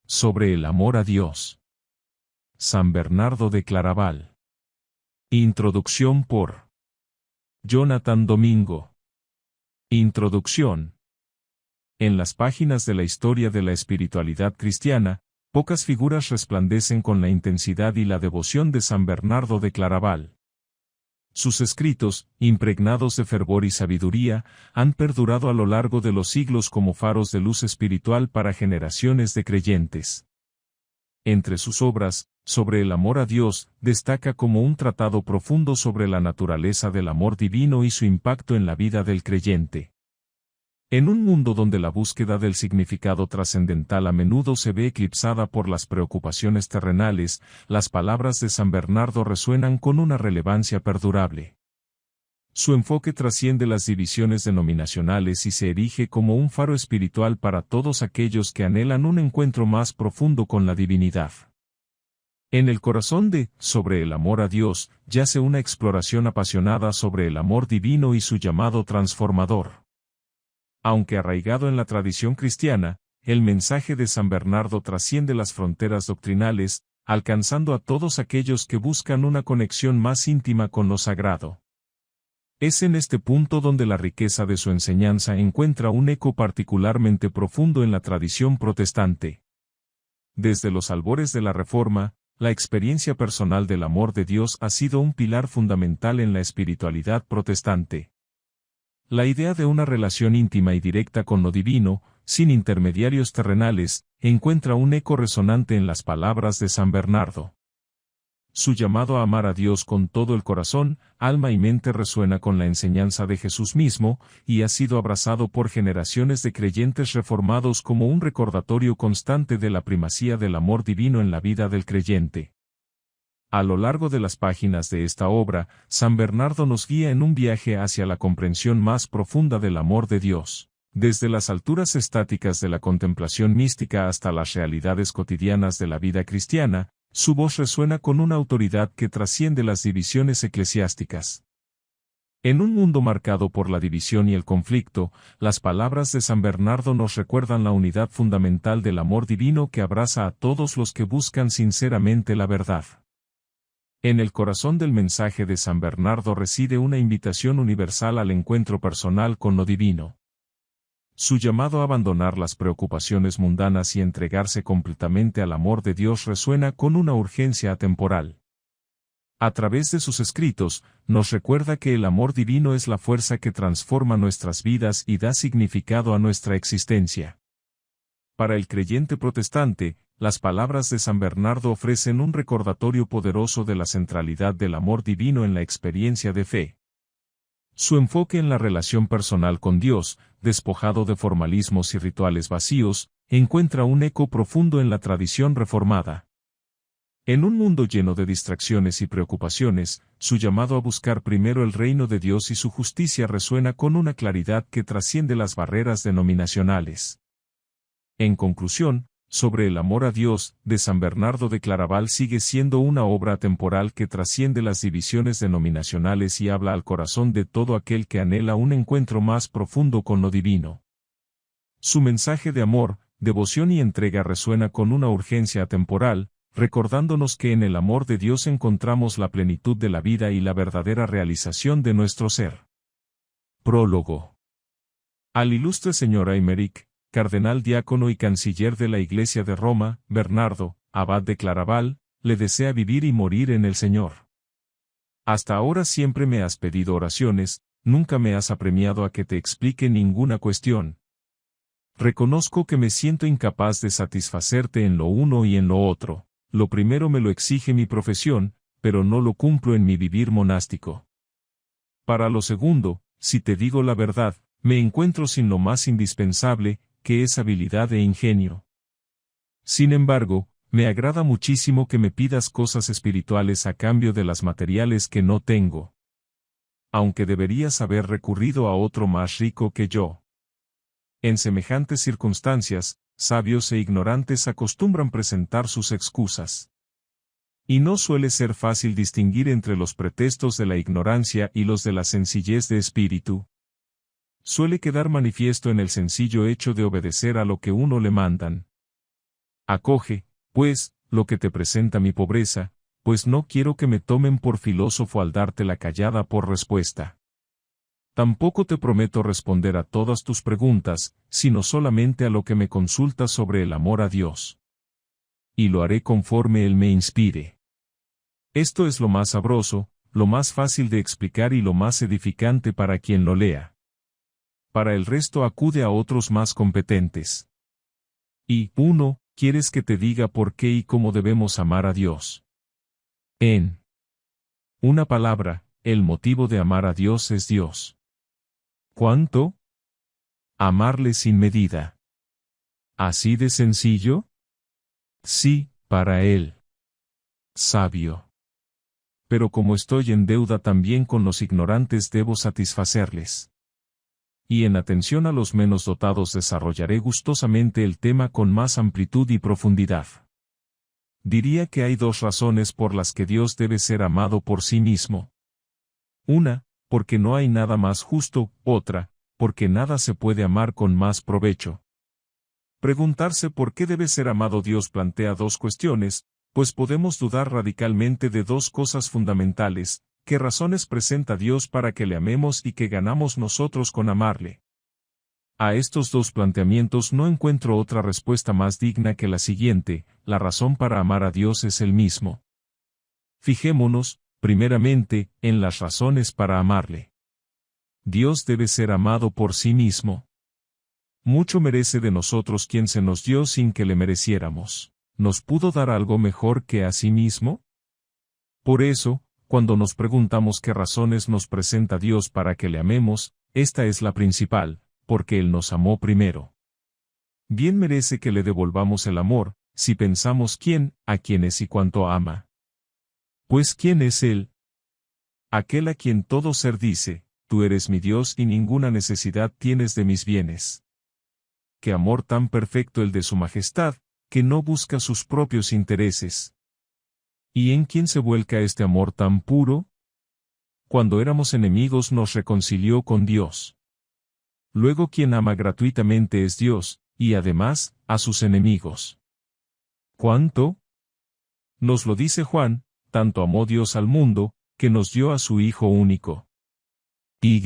Sobre el amor a Dios. San Bernardo de Claraval. Introducción por Jonathan Domingo. Introducción. En las páginas de la historia de la espiritualidad cristiana, pocas figuras resplandecen con la intensidad y la devoción de San Bernardo de Claraval. Sus escritos, impregnados de fervor y sabiduría, han perdurado a lo largo de los siglos como faros de luz espiritual para generaciones de creyentes. Entre sus obras, sobre el amor a Dios, destaca como un tratado profundo sobre la naturaleza del amor divino y su impacto en la vida del creyente. En un mundo donde la búsqueda del significado trascendental a menudo se ve eclipsada por las preocupaciones terrenales, las palabras de San Bernardo resuenan con una relevancia perdurable. Su enfoque trasciende las divisiones denominacionales y se erige como un faro espiritual para todos aquellos que anhelan un encuentro más profundo con la divinidad. En el corazón de Sobre el amor a Dios, yace una exploración apasionada sobre el amor divino y su llamado transformador. Aunque arraigado en la tradición cristiana, el mensaje de San Bernardo trasciende las fronteras doctrinales, alcanzando a todos aquellos que buscan una conexión más íntima con lo sagrado. Es en este punto donde la riqueza de su enseñanza encuentra un eco particularmente profundo en la tradición protestante. Desde los albores de la Reforma, la experiencia personal del amor de Dios ha sido un pilar fundamental en la espiritualidad protestante. La idea de una relación íntima y directa con lo divino, sin intermediarios terrenales, encuentra un eco resonante en las palabras de San Bernardo. Su llamado a amar a Dios con todo el corazón, alma y mente resuena con la enseñanza de Jesús mismo, y ha sido abrazado por generaciones de creyentes reformados como un recordatorio constante de la primacía del amor divino en la vida del creyente. A lo largo de las páginas de esta obra, San Bernardo nos guía en un viaje hacia la comprensión más profunda del amor de Dios. Desde las alturas estáticas de la contemplación mística hasta las realidades cotidianas de la vida cristiana, su voz resuena con una autoridad que trasciende las divisiones eclesiásticas. En un mundo marcado por la división y el conflicto, las palabras de San Bernardo nos recuerdan la unidad fundamental del amor divino que abraza a todos los que buscan sinceramente la verdad. En el corazón del mensaje de San Bernardo reside una invitación universal al encuentro personal con lo divino. Su llamado a abandonar las preocupaciones mundanas y entregarse completamente al amor de Dios resuena con una urgencia atemporal. A través de sus escritos, nos recuerda que el amor divino es la fuerza que transforma nuestras vidas y da significado a nuestra existencia. Para el creyente protestante, las palabras de San Bernardo ofrecen un recordatorio poderoso de la centralidad del amor divino en la experiencia de fe. Su enfoque en la relación personal con Dios, despojado de formalismos y rituales vacíos, encuentra un eco profundo en la tradición reformada. En un mundo lleno de distracciones y preocupaciones, su llamado a buscar primero el reino de Dios y su justicia resuena con una claridad que trasciende las barreras denominacionales. En conclusión, Sobre el amor a Dios, de San Bernardo de Claraval sigue siendo una obra atemporal que trasciende las divisiones denominacionales y habla al corazón de todo aquel que anhela un encuentro más profundo con lo divino. Su mensaje de amor, devoción y entrega resuena con una urgencia atemporal, recordándonos que en el amor de Dios encontramos la plenitud de la vida y la verdadera realización de nuestro ser. Prólogo. Al ilustre señor Aymeric, cardenal diácono y canciller de la Iglesia de Roma, Bernardo, abad de Claraval, le desea vivir y morir en el Señor. Hasta ahora siempre me has pedido oraciones, nunca me has apremiado a que te explique ninguna cuestión. Reconozco que me siento incapaz de satisfacerte en lo uno y en lo otro. Lo primero me lo exige mi profesión, pero no lo cumplo en mi vivir monástico. Para lo segundo, si te digo la verdad, me encuentro sin lo más indispensable, que es habilidad e ingenio. Sin embargo, me agrada muchísimo que me pidas cosas espirituales a cambio de las materiales que no tengo. Aunque deberías haber recurrido a otro más rico que yo. En semejantes circunstancias, sabios e ignorantes acostumbran presentar sus excusas. Y no suele ser fácil distinguir entre los pretextos de la ignorancia y los de la sencillez de espíritu. Suele quedar manifiesto en el sencillo hecho de obedecer a lo que uno le mandan. Acoge, pues, lo que te presenta mi pobreza, pues no quiero que me tomen por filósofo al darte la callada por respuesta. Tampoco te prometo responder a todas tus preguntas, sino solamente a lo que me consultas sobre el amor a Dios. Y lo haré conforme Él me inspire. Esto es lo más sabroso, lo más fácil de explicar y lo más edificante para quien lo lea. Para el resto acude a otros más competentes. Y, 1. ¿Quieres que te diga por qué y cómo debemos amar a Dios? En una palabra, el motivo de amar a Dios es Dios. ¿Cuánto? Amarle sin medida. ¿Así de sencillo? Sí, para Él. Sabio. Pero como estoy en deuda también con los ignorantes debo satisfacerles. Y en atención a los menos dotados desarrollaré gustosamente el tema con más amplitud y profundidad. Diría que hay dos razones por las que Dios debe ser amado por sí mismo. Una, porque no hay nada más justo; otra, porque nada se puede amar con más provecho. Preguntarse por qué debe ser amado Dios plantea dos cuestiones, pues podemos dudar radicalmente de dos cosas fundamentales: ¿qué razones presenta Dios para que le amemos y qué ganamos nosotros con amarle? A estos dos planteamientos no encuentro otra respuesta más digna que la siguiente: la razón para amar a Dios es Él mismo. Fijémonos, primeramente, en las razones para amarle. Dios debe ser amado por sí mismo. Mucho merece de nosotros quien se nos dio sin que le mereciéramos. ¿Nos pudo dar algo mejor que a sí mismo? Por eso, cuando nos preguntamos qué razones nos presenta Dios para que le amemos, esta es la principal: porque Él nos amó primero. Bien merece que le devolvamos el amor, si pensamos quién, a quién es y cuánto ama. Pues ¿quién es Él? Aquel a quien todo ser dice: tú eres mi Dios y ninguna necesidad tienes de mis bienes. Qué amor tan perfecto el de su majestad, que no busca sus propios intereses. ¿Y en quién se vuelca este amor tan puro? Cuando éramos enemigos nos reconcilió con Dios. Luego quien ama gratuitamente es Dios, y además, a sus enemigos. ¿Cuánto? Nos lo dice Juan: tanto amó Dios al mundo, que nos dio a su Hijo único. Y.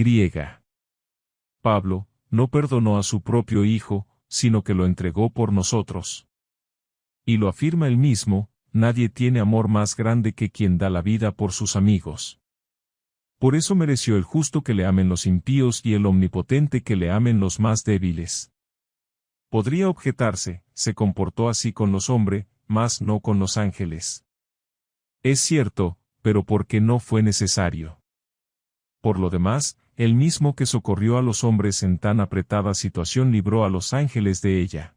Pablo, no perdonó a su propio Hijo, sino que lo entregó por nosotros. Y lo afirma él mismo: nadie tiene amor más grande que quien da la vida por sus amigos. Por eso mereció el justo que le amen los impíos y el omnipotente que le amen los más débiles. Podría objetarse: se comportó así con los hombres, mas no con los ángeles. Es cierto, pero porque no fue necesario. Por lo demás, el mismo que socorrió a los hombres en tan apretada situación libró a los ángeles de ella.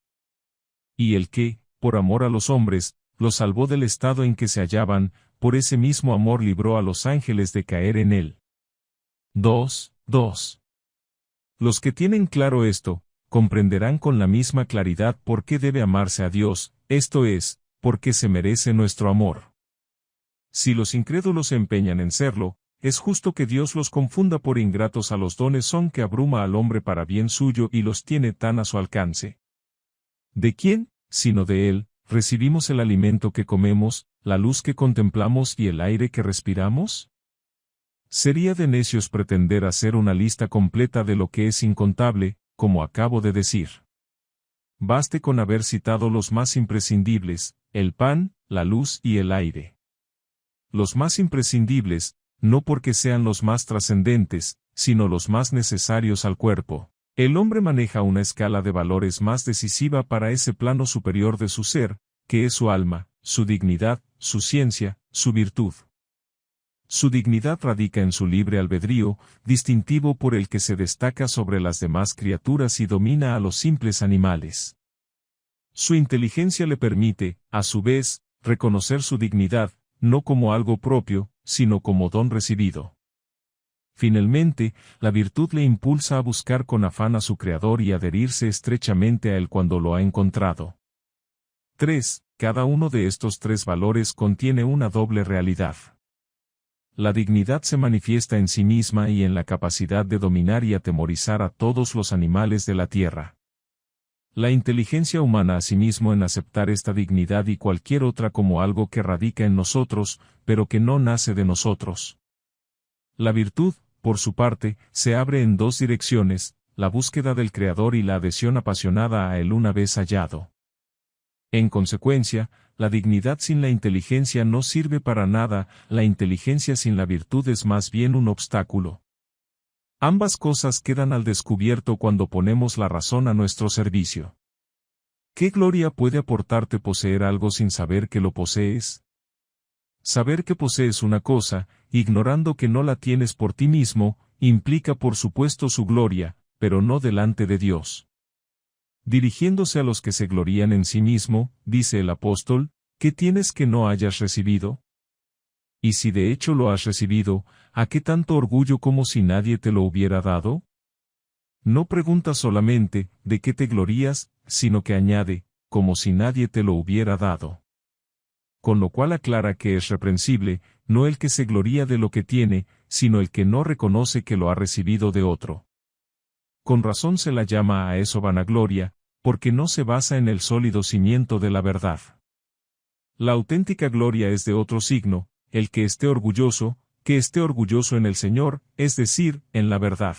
Y el que, por amor a los hombres, los salvó del estado en que se hallaban, por ese mismo amor libró a los ángeles de caer en él. 2. Los que tienen claro esto, comprenderán con la misma claridad por qué debe amarse a Dios, esto es, por qué se merece nuestro amor. Si los incrédulos se empeñan en serlo, es justo que Dios los confunda por ingratos a los dones son que abruma al hombre para bien suyo y los tiene tan a su alcance. ¿De quién, sino de Él, recibimos el alimento que comemos, la luz que contemplamos y el aire que respiramos? Sería de necios pretender hacer una lista completa de lo que es incontable, como acabo de decir. Baste con haber citado los más imprescindibles: el pan, la luz y el aire. Los más imprescindibles, no porque sean los más trascendentes, sino los más necesarios al cuerpo. El hombre maneja una escala de valores más decisiva para ese plano superior de su ser, que es su alma, su dignidad, su ciencia, su virtud. Su dignidad radica en su libre albedrío, distintivo por el que se destaca sobre las demás criaturas y domina a los simples animales. Su inteligencia le permite, a su vez, reconocer su dignidad, no como algo propio, sino como don recibido. Finalmente, la virtud le impulsa a buscar con afán a su Creador y adherirse estrechamente a él cuando lo ha encontrado. 3. Cada uno de estos tres valores contiene una doble realidad. La dignidad se manifiesta en sí misma y en la capacidad de dominar y atemorizar a todos los animales de la tierra. La inteligencia humana asimismo en aceptar esta dignidad y cualquier otra como algo que radica en nosotros, pero que no nace de nosotros. La virtud, por su parte, se abre en dos direcciones, la búsqueda del Creador y la adhesión apasionada a Él una vez hallado. En consecuencia, la dignidad sin la inteligencia no sirve para nada, la inteligencia sin la virtud es más bien un obstáculo. Ambas cosas quedan al descubierto cuando ponemos la razón a nuestro servicio. ¿Qué gloria puede aportarte poseer algo sin saber que lo posees? Saber que posees una cosa, ignorando que no la tienes por ti mismo, implica por supuesto su gloria, pero no delante de Dios. Dirigiéndose a los que se glorían en sí mismo, dice el apóstol, ¿qué tienes que no hayas recibido? Y si de hecho lo has recibido, ¿a qué tanto orgullo como si nadie te lo hubiera dado? No pregunta solamente, ¿de qué te glorías?, sino que añade, como si nadie te lo hubiera dado. Con lo cual aclara que es reprensible, no el que se gloría de lo que tiene, sino el que no reconoce que lo ha recibido de otro. Con razón se la llama a eso vanagloria, porque no se basa en el sólido cimiento de la verdad. La auténtica gloria es de otro signo, el que esté orgulloso en el Señor, es decir, en la verdad.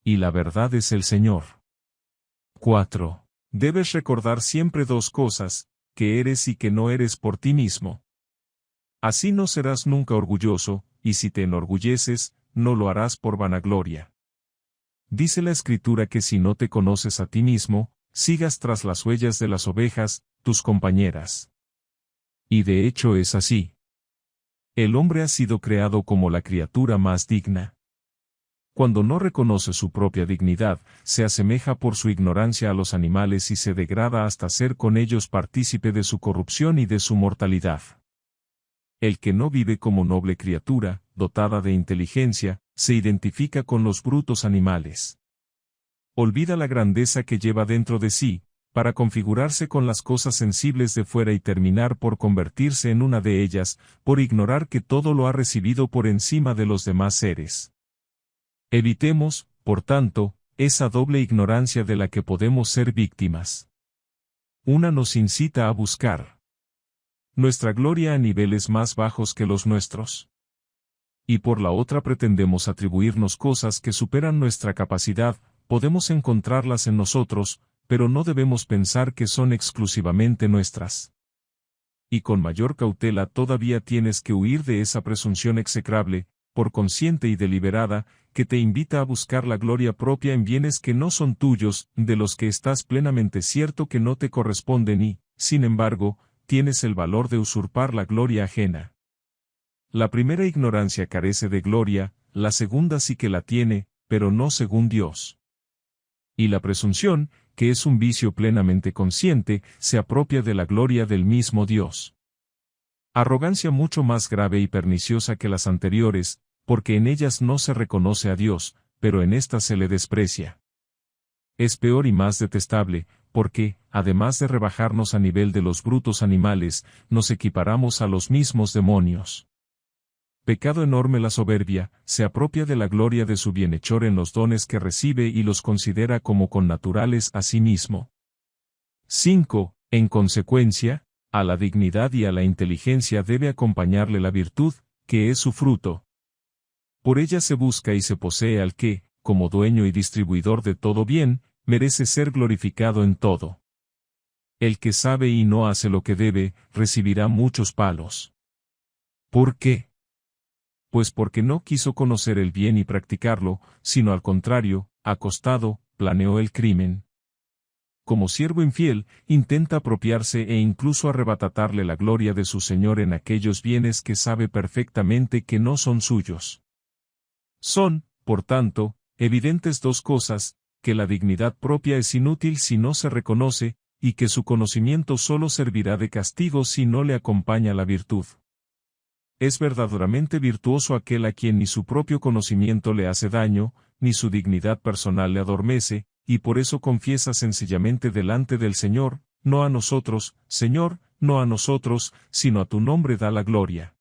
Y la verdad es el Señor. 4. Debes recordar siempre dos cosas, que eres y que no eres por ti mismo. Así no serás nunca orgulloso, y si te enorgulleces, no lo harás por vanagloria. Dice la Escritura que si no te conoces a ti mismo, sigas tras las huellas de las ovejas, tus compañeras. Y de hecho es así. El hombre ha sido creado como la criatura más digna. Cuando no reconoce su propia dignidad, se asemeja por su ignorancia a los animales y se degrada hasta ser con ellos partícipe de su corrupción y de su mortalidad. El que no vive como noble criatura, dotada de inteligencia, se identifica con los brutos animales. Olvida la grandeza que lleva dentro de sí, para configurarse con las cosas sensibles de fuera y terminar por convertirse en una de ellas, por ignorar que todo lo ha recibido por encima de los demás seres. Evitemos, por tanto, esa doble ignorancia de la que podemos ser víctimas. Una nos incita a buscar nuestra gloria a niveles más bajos que los nuestros. Y por la otra pretendemos atribuirnos cosas que superan nuestra capacidad, podemos encontrarlas en nosotros, pero no debemos pensar que son exclusivamente nuestras. Y con mayor cautela todavía tienes que huir de esa presunción execrable, por consciente y deliberada, que te invita a buscar la gloria propia en bienes que no son tuyos, de los que estás plenamente cierto que no te corresponden y, sin embargo, tienes el valor de usurpar la gloria ajena. La primera ignorancia carece de gloria, la segunda sí que la tiene, pero no según Dios. Y la presunción, que es un vicio plenamente consciente, se apropia de la gloria del mismo Dios. Arrogancia mucho más grave y perniciosa que las anteriores, porque en ellas no se reconoce a Dios, pero en éstas se le desprecia. Es peor y más detestable, porque, además de rebajarnos a nivel de los brutos animales, nos equiparamos a los mismos demonios. Pecado enorme la soberbia, se apropia de la gloria de su bienhechor en los dones que recibe y los considera como connaturales a sí mismo. 5. En consecuencia, a la dignidad y a la inteligencia debe acompañarle la virtud, que es su fruto. Por ella se busca y se posee al que, como dueño y distribuidor de todo bien, merece ser glorificado en todo. El que sabe y no hace lo que debe, recibirá muchos palos. ¿Por qué? Pues porque no quiso conocer el bien y practicarlo, sino al contrario, acostado, planeó el crimen. Como siervo infiel, intenta apropiarse e incluso arrebatarle la gloria de su Señor en aquellos bienes que sabe perfectamente que no son suyos. Son, por tanto, evidentes dos cosas, que la dignidad propia es inútil si no se reconoce, y que su conocimiento solo servirá de castigo si no le acompaña la virtud. Es verdaderamente virtuoso aquel a quien ni su propio conocimiento le hace daño, ni su dignidad personal le adormece, y por eso confiesa sencillamente delante del Señor, no a nosotros, Señor, no a nosotros, sino a tu nombre da la gloria.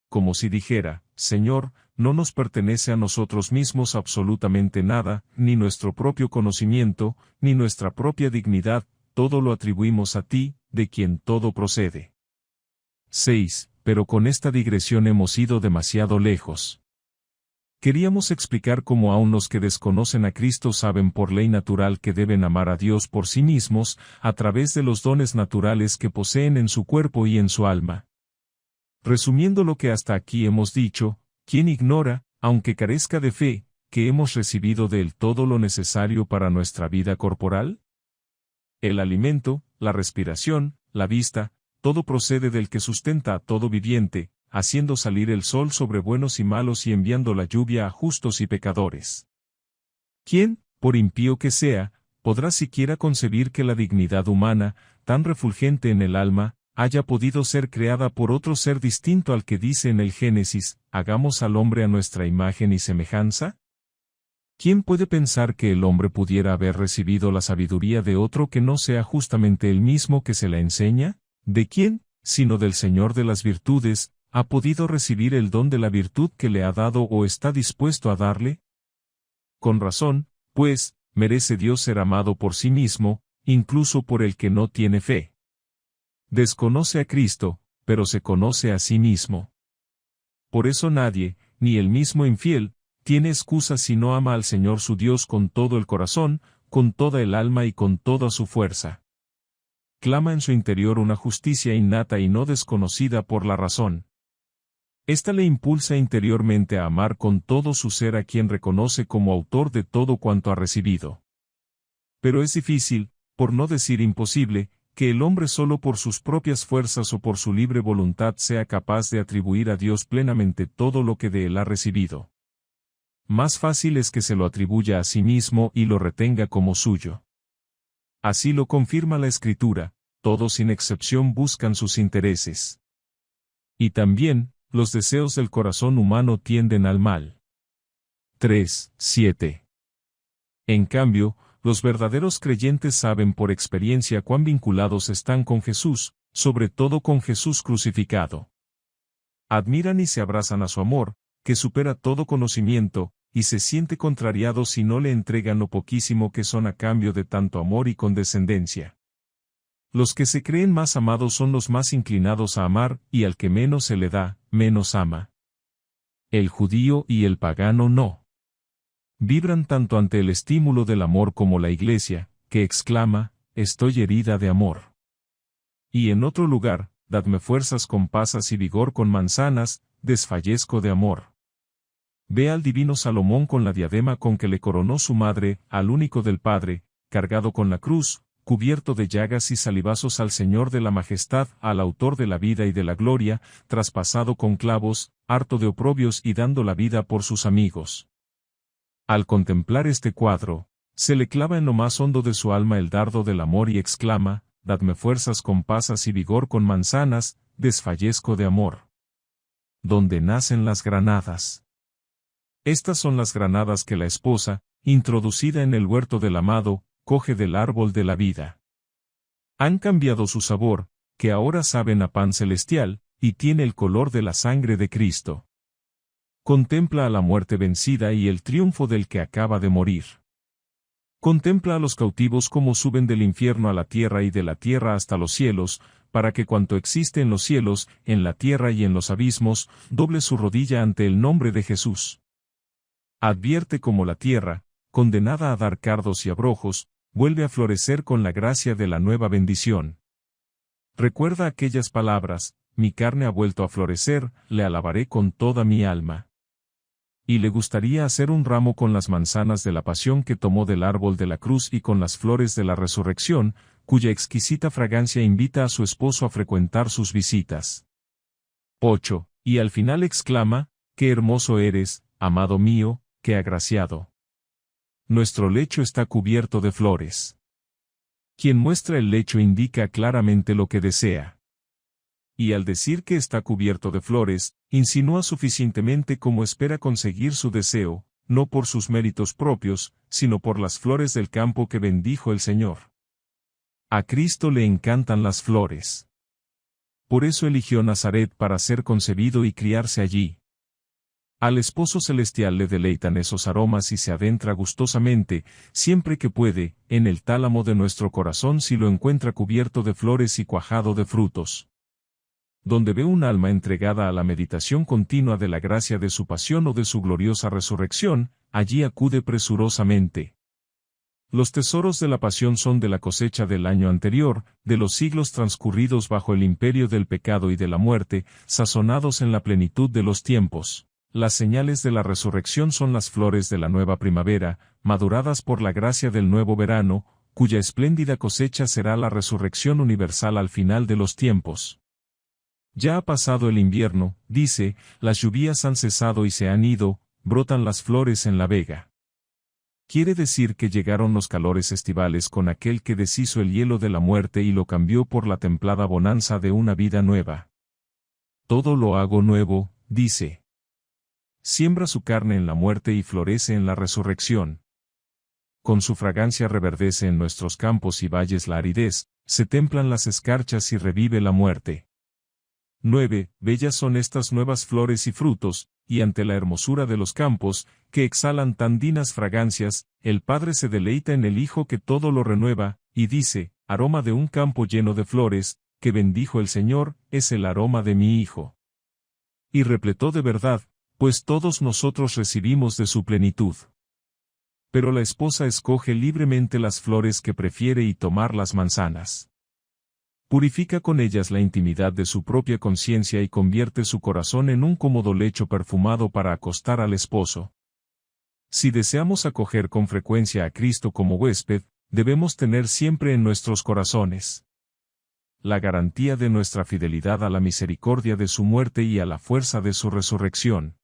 Como si dijera, Señor, no nos pertenece a nosotros mismos absolutamente nada, ni nuestro propio conocimiento, ni nuestra propia dignidad, todo lo atribuimos a ti, de quien todo procede. 6. Pero con esta digresión hemos ido demasiado lejos. Queríamos explicar cómo aun los que desconocen a Cristo saben por ley natural que deben amar a Dios por sí mismos, a través de los dones naturales que poseen en su cuerpo y en su alma. Resumiendo lo que hasta aquí hemos dicho, ¿quién ignora, aunque carezca de fe, que hemos recibido de Él todo lo necesario para nuestra vida corporal? El alimento, la respiración, la vista, todo procede del que sustenta a todo viviente, haciendo salir el sol sobre buenos y malos y enviando la lluvia a justos y pecadores. ¿Quién, por impío que sea, podrá siquiera concebir que la dignidad humana, tan refulgente en el alma, haya podido ser creada por otro ser distinto al que dice en el Génesis, hagamos al hombre a nuestra imagen y semejanza? ¿Quién puede pensar que el hombre pudiera haber recibido la sabiduría de otro que no sea justamente el mismo que se la enseña? ¿De quién, sino del Señor de las virtudes, ha podido recibir el don de la virtud que le ha dado o está dispuesto a darle? Con razón, pues, merece Dios ser amado por sí mismo, incluso por el que no tiene fe. Desconoce a Cristo, pero se conoce a sí mismo. Por eso nadie, ni el mismo infiel, tiene excusa si no ama al Señor su Dios con todo el corazón, con toda el alma y con toda su fuerza. Clama en su interior una justicia innata y no desconocida por la razón. Esta le impulsa interiormente a amar con todo su ser a quien reconoce como autor de todo cuanto ha recibido. Pero es difícil, por no decir imposible, que el hombre solo por sus propias fuerzas o por su libre voluntad sea capaz de atribuir a Dios plenamente todo lo que de él ha recibido. Más fácil es que se lo atribuya a sí mismo y lo retenga como suyo. Así lo confirma la Escritura, todos sin excepción buscan sus intereses. Y también, los deseos del corazón humano tienden al mal. 3:7. En cambio, los verdaderos creyentes saben por experiencia cuán vinculados están con Jesús, sobre todo con Jesús crucificado. Admiran y se abrazan a su amor, que supera todo conocimiento, y se siente contrariado si no le entregan lo poquísimo que son a cambio de tanto amor y condescendencia. Los que se creen más amados son los más inclinados a amar, y al que menos se le da, menos ama. El judío y el pagano no. Vibran tanto ante el estímulo del amor como la Iglesia, que exclama, estoy herida de amor. Y en otro lugar, dadme fuerzas con pasas y vigor con manzanas, desfallezco de amor. Ve al divino Salomón con la diadema con que le coronó su madre, al único del Padre, cargado con la cruz, cubierto de llagas y salivazos al Señor de la majestad, al autor de la vida y de la gloria, traspasado con clavos, harto de oprobios y dando la vida por sus amigos. Al contemplar este cuadro, se le clava en lo más hondo de su alma el dardo del amor y exclama, dadme fuerzas con pasas y vigor con manzanas, desfallezco de amor. Donde nacen las granadas. Estas son las granadas que la esposa, introducida en el huerto del amado, coge del árbol de la vida. Han cambiado su sabor, que ahora saben a pan celestial, y tiene el color de la sangre de Cristo. Contempla a la muerte vencida y el triunfo del que acaba de morir. Contempla a los cautivos como suben del infierno a la tierra y de la tierra hasta los cielos, para que cuanto existe en los cielos, en la tierra y en los abismos, doble su rodilla ante el nombre de Jesús. Advierte cómo la tierra, condenada a dar cardos y abrojos, vuelve a florecer con la gracia de la nueva bendición. Recuerda aquellas palabras, mi carne ha vuelto a florecer, le alabaré con toda mi alma. Y le gustaría hacer un ramo con las manzanas de la pasión que tomó del árbol de la cruz y con las flores de la resurrección, cuya exquisita fragancia invita a su esposo a frecuentar sus visitas. 8. Y al final exclama, qué hermoso eres, amado mío, qué agraciado. Nuestro lecho está cubierto de flores. Quien muestra el lecho indica claramente lo que desea. Y al decir que está cubierto de flores, insinúa suficientemente como espera conseguir su deseo, no por sus méritos propios, sino por las flores del campo que bendijo el Señor. A Cristo le encantan las flores. Por eso eligió Nazaret para ser concebido y criarse allí. Al esposo celestial le deleitan esos aromas y se adentra gustosamente, siempre que puede, en el tálamo de nuestro corazón si lo encuentra cubierto de flores y cuajado de frutos. Donde ve un alma entregada a la meditación continua de la gracia de su pasión o de su gloriosa resurrección, allí acude presurosamente. Los tesoros de la pasión son de la cosecha del año anterior, de los siglos transcurridos bajo el imperio del pecado y de la muerte, sazonados en la plenitud de los tiempos. Las señales de la resurrección son las flores de la nueva primavera, maduradas por la gracia del nuevo verano, cuya espléndida cosecha será la resurrección universal al final de los tiempos. Ya ha pasado el invierno, dice, las lluvias han cesado y se han ido, brotan las flores en la vega. Quiere decir que llegaron los calores estivales con aquel que deshizo el hielo de la muerte y lo cambió por la templada bonanza de una vida nueva. Todo lo hago nuevo, dice. Siembra su carne en la muerte y florece en la resurrección. Con su fragancia reverdece en nuestros campos y valles la aridez, se templan las escarchas y revive la muerte. 9. Bellas son estas nuevas flores y frutos, y ante la hermosura de los campos, que exhalan tan dinas fragancias, el Padre se deleita en el Hijo que todo lo renueva, y dice, aroma de un campo lleno de flores, que bendijo el Señor, es el aroma de mi Hijo. Y repletó de verdad, pues todos nosotros recibimos de su plenitud. Pero la esposa escoge libremente las flores que prefiere y tomar las manzanas. Purifica con ellas la intimidad de su propia conciencia y convierte su corazón en un cómodo lecho perfumado para acostar al esposo. Si deseamos acoger con frecuencia a Cristo como huésped, debemos tener siempre en nuestros corazones la garantía de nuestra fidelidad a la misericordia de su muerte y a la fuerza de su resurrección.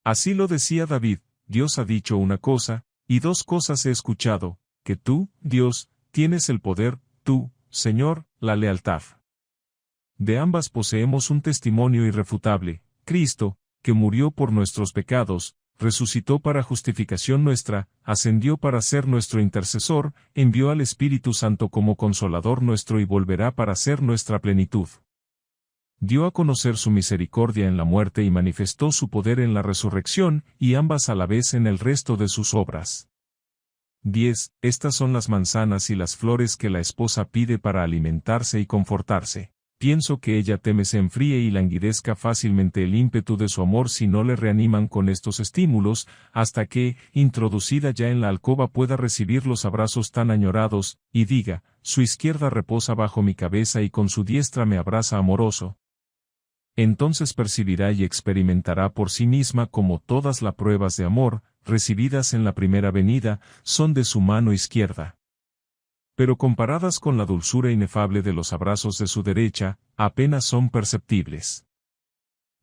Así lo decía David, Dios ha dicho una cosa, y dos cosas he escuchado, que tú, Dios, tienes el poder, tú, Señor, la lealtad. De ambas poseemos un testimonio irrefutable, Cristo, que murió por nuestros pecados, resucitó para justificación nuestra, ascendió para ser nuestro intercesor, envió al Espíritu Santo como consolador nuestro y volverá para ser nuestra plenitud. Dio a conocer su misericordia en la muerte y manifestó su poder en la resurrección, y ambas a la vez en el resto de sus obras. 10. Estas son las manzanas y las flores que la esposa pide para alimentarse y confortarse. Pienso que ella teme se enfríe y languidezca fácilmente el ímpetu de su amor si no le reaniman con estos estímulos, hasta que, introducida ya en la alcoba pueda recibir los abrazos tan añorados, y diga, su izquierda reposa bajo mi cabeza y con su diestra me abraza amoroso. Entonces percibirá y experimentará por sí misma como todas las pruebas de amor, recibidas en la primera venida, son de su mano izquierda. Pero comparadas con la dulzura inefable de los abrazos de su derecha, apenas son perceptibles.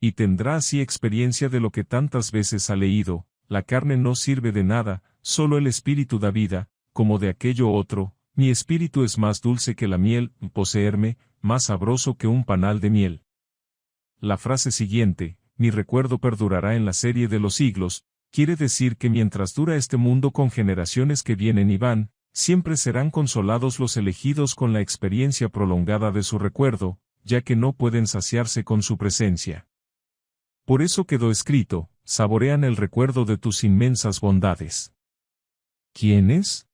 Y tendrá así experiencia de lo que tantas veces ha leído, la carne no sirve de nada, solo el espíritu da vida, como de aquello otro, mi espíritu es más dulce que la miel, poseerme, más sabroso que un panal de miel. La frase siguiente, mi recuerdo perdurará en la serie de los siglos, quiere decir que mientras dura este mundo con generaciones que vienen y van, siempre serán consolados los elegidos con la experiencia prolongada de su recuerdo, ya que no pueden saciarse con su presencia. Por eso quedó escrito, saborean el recuerdo de tus inmensas bondades. ¿Quiénes?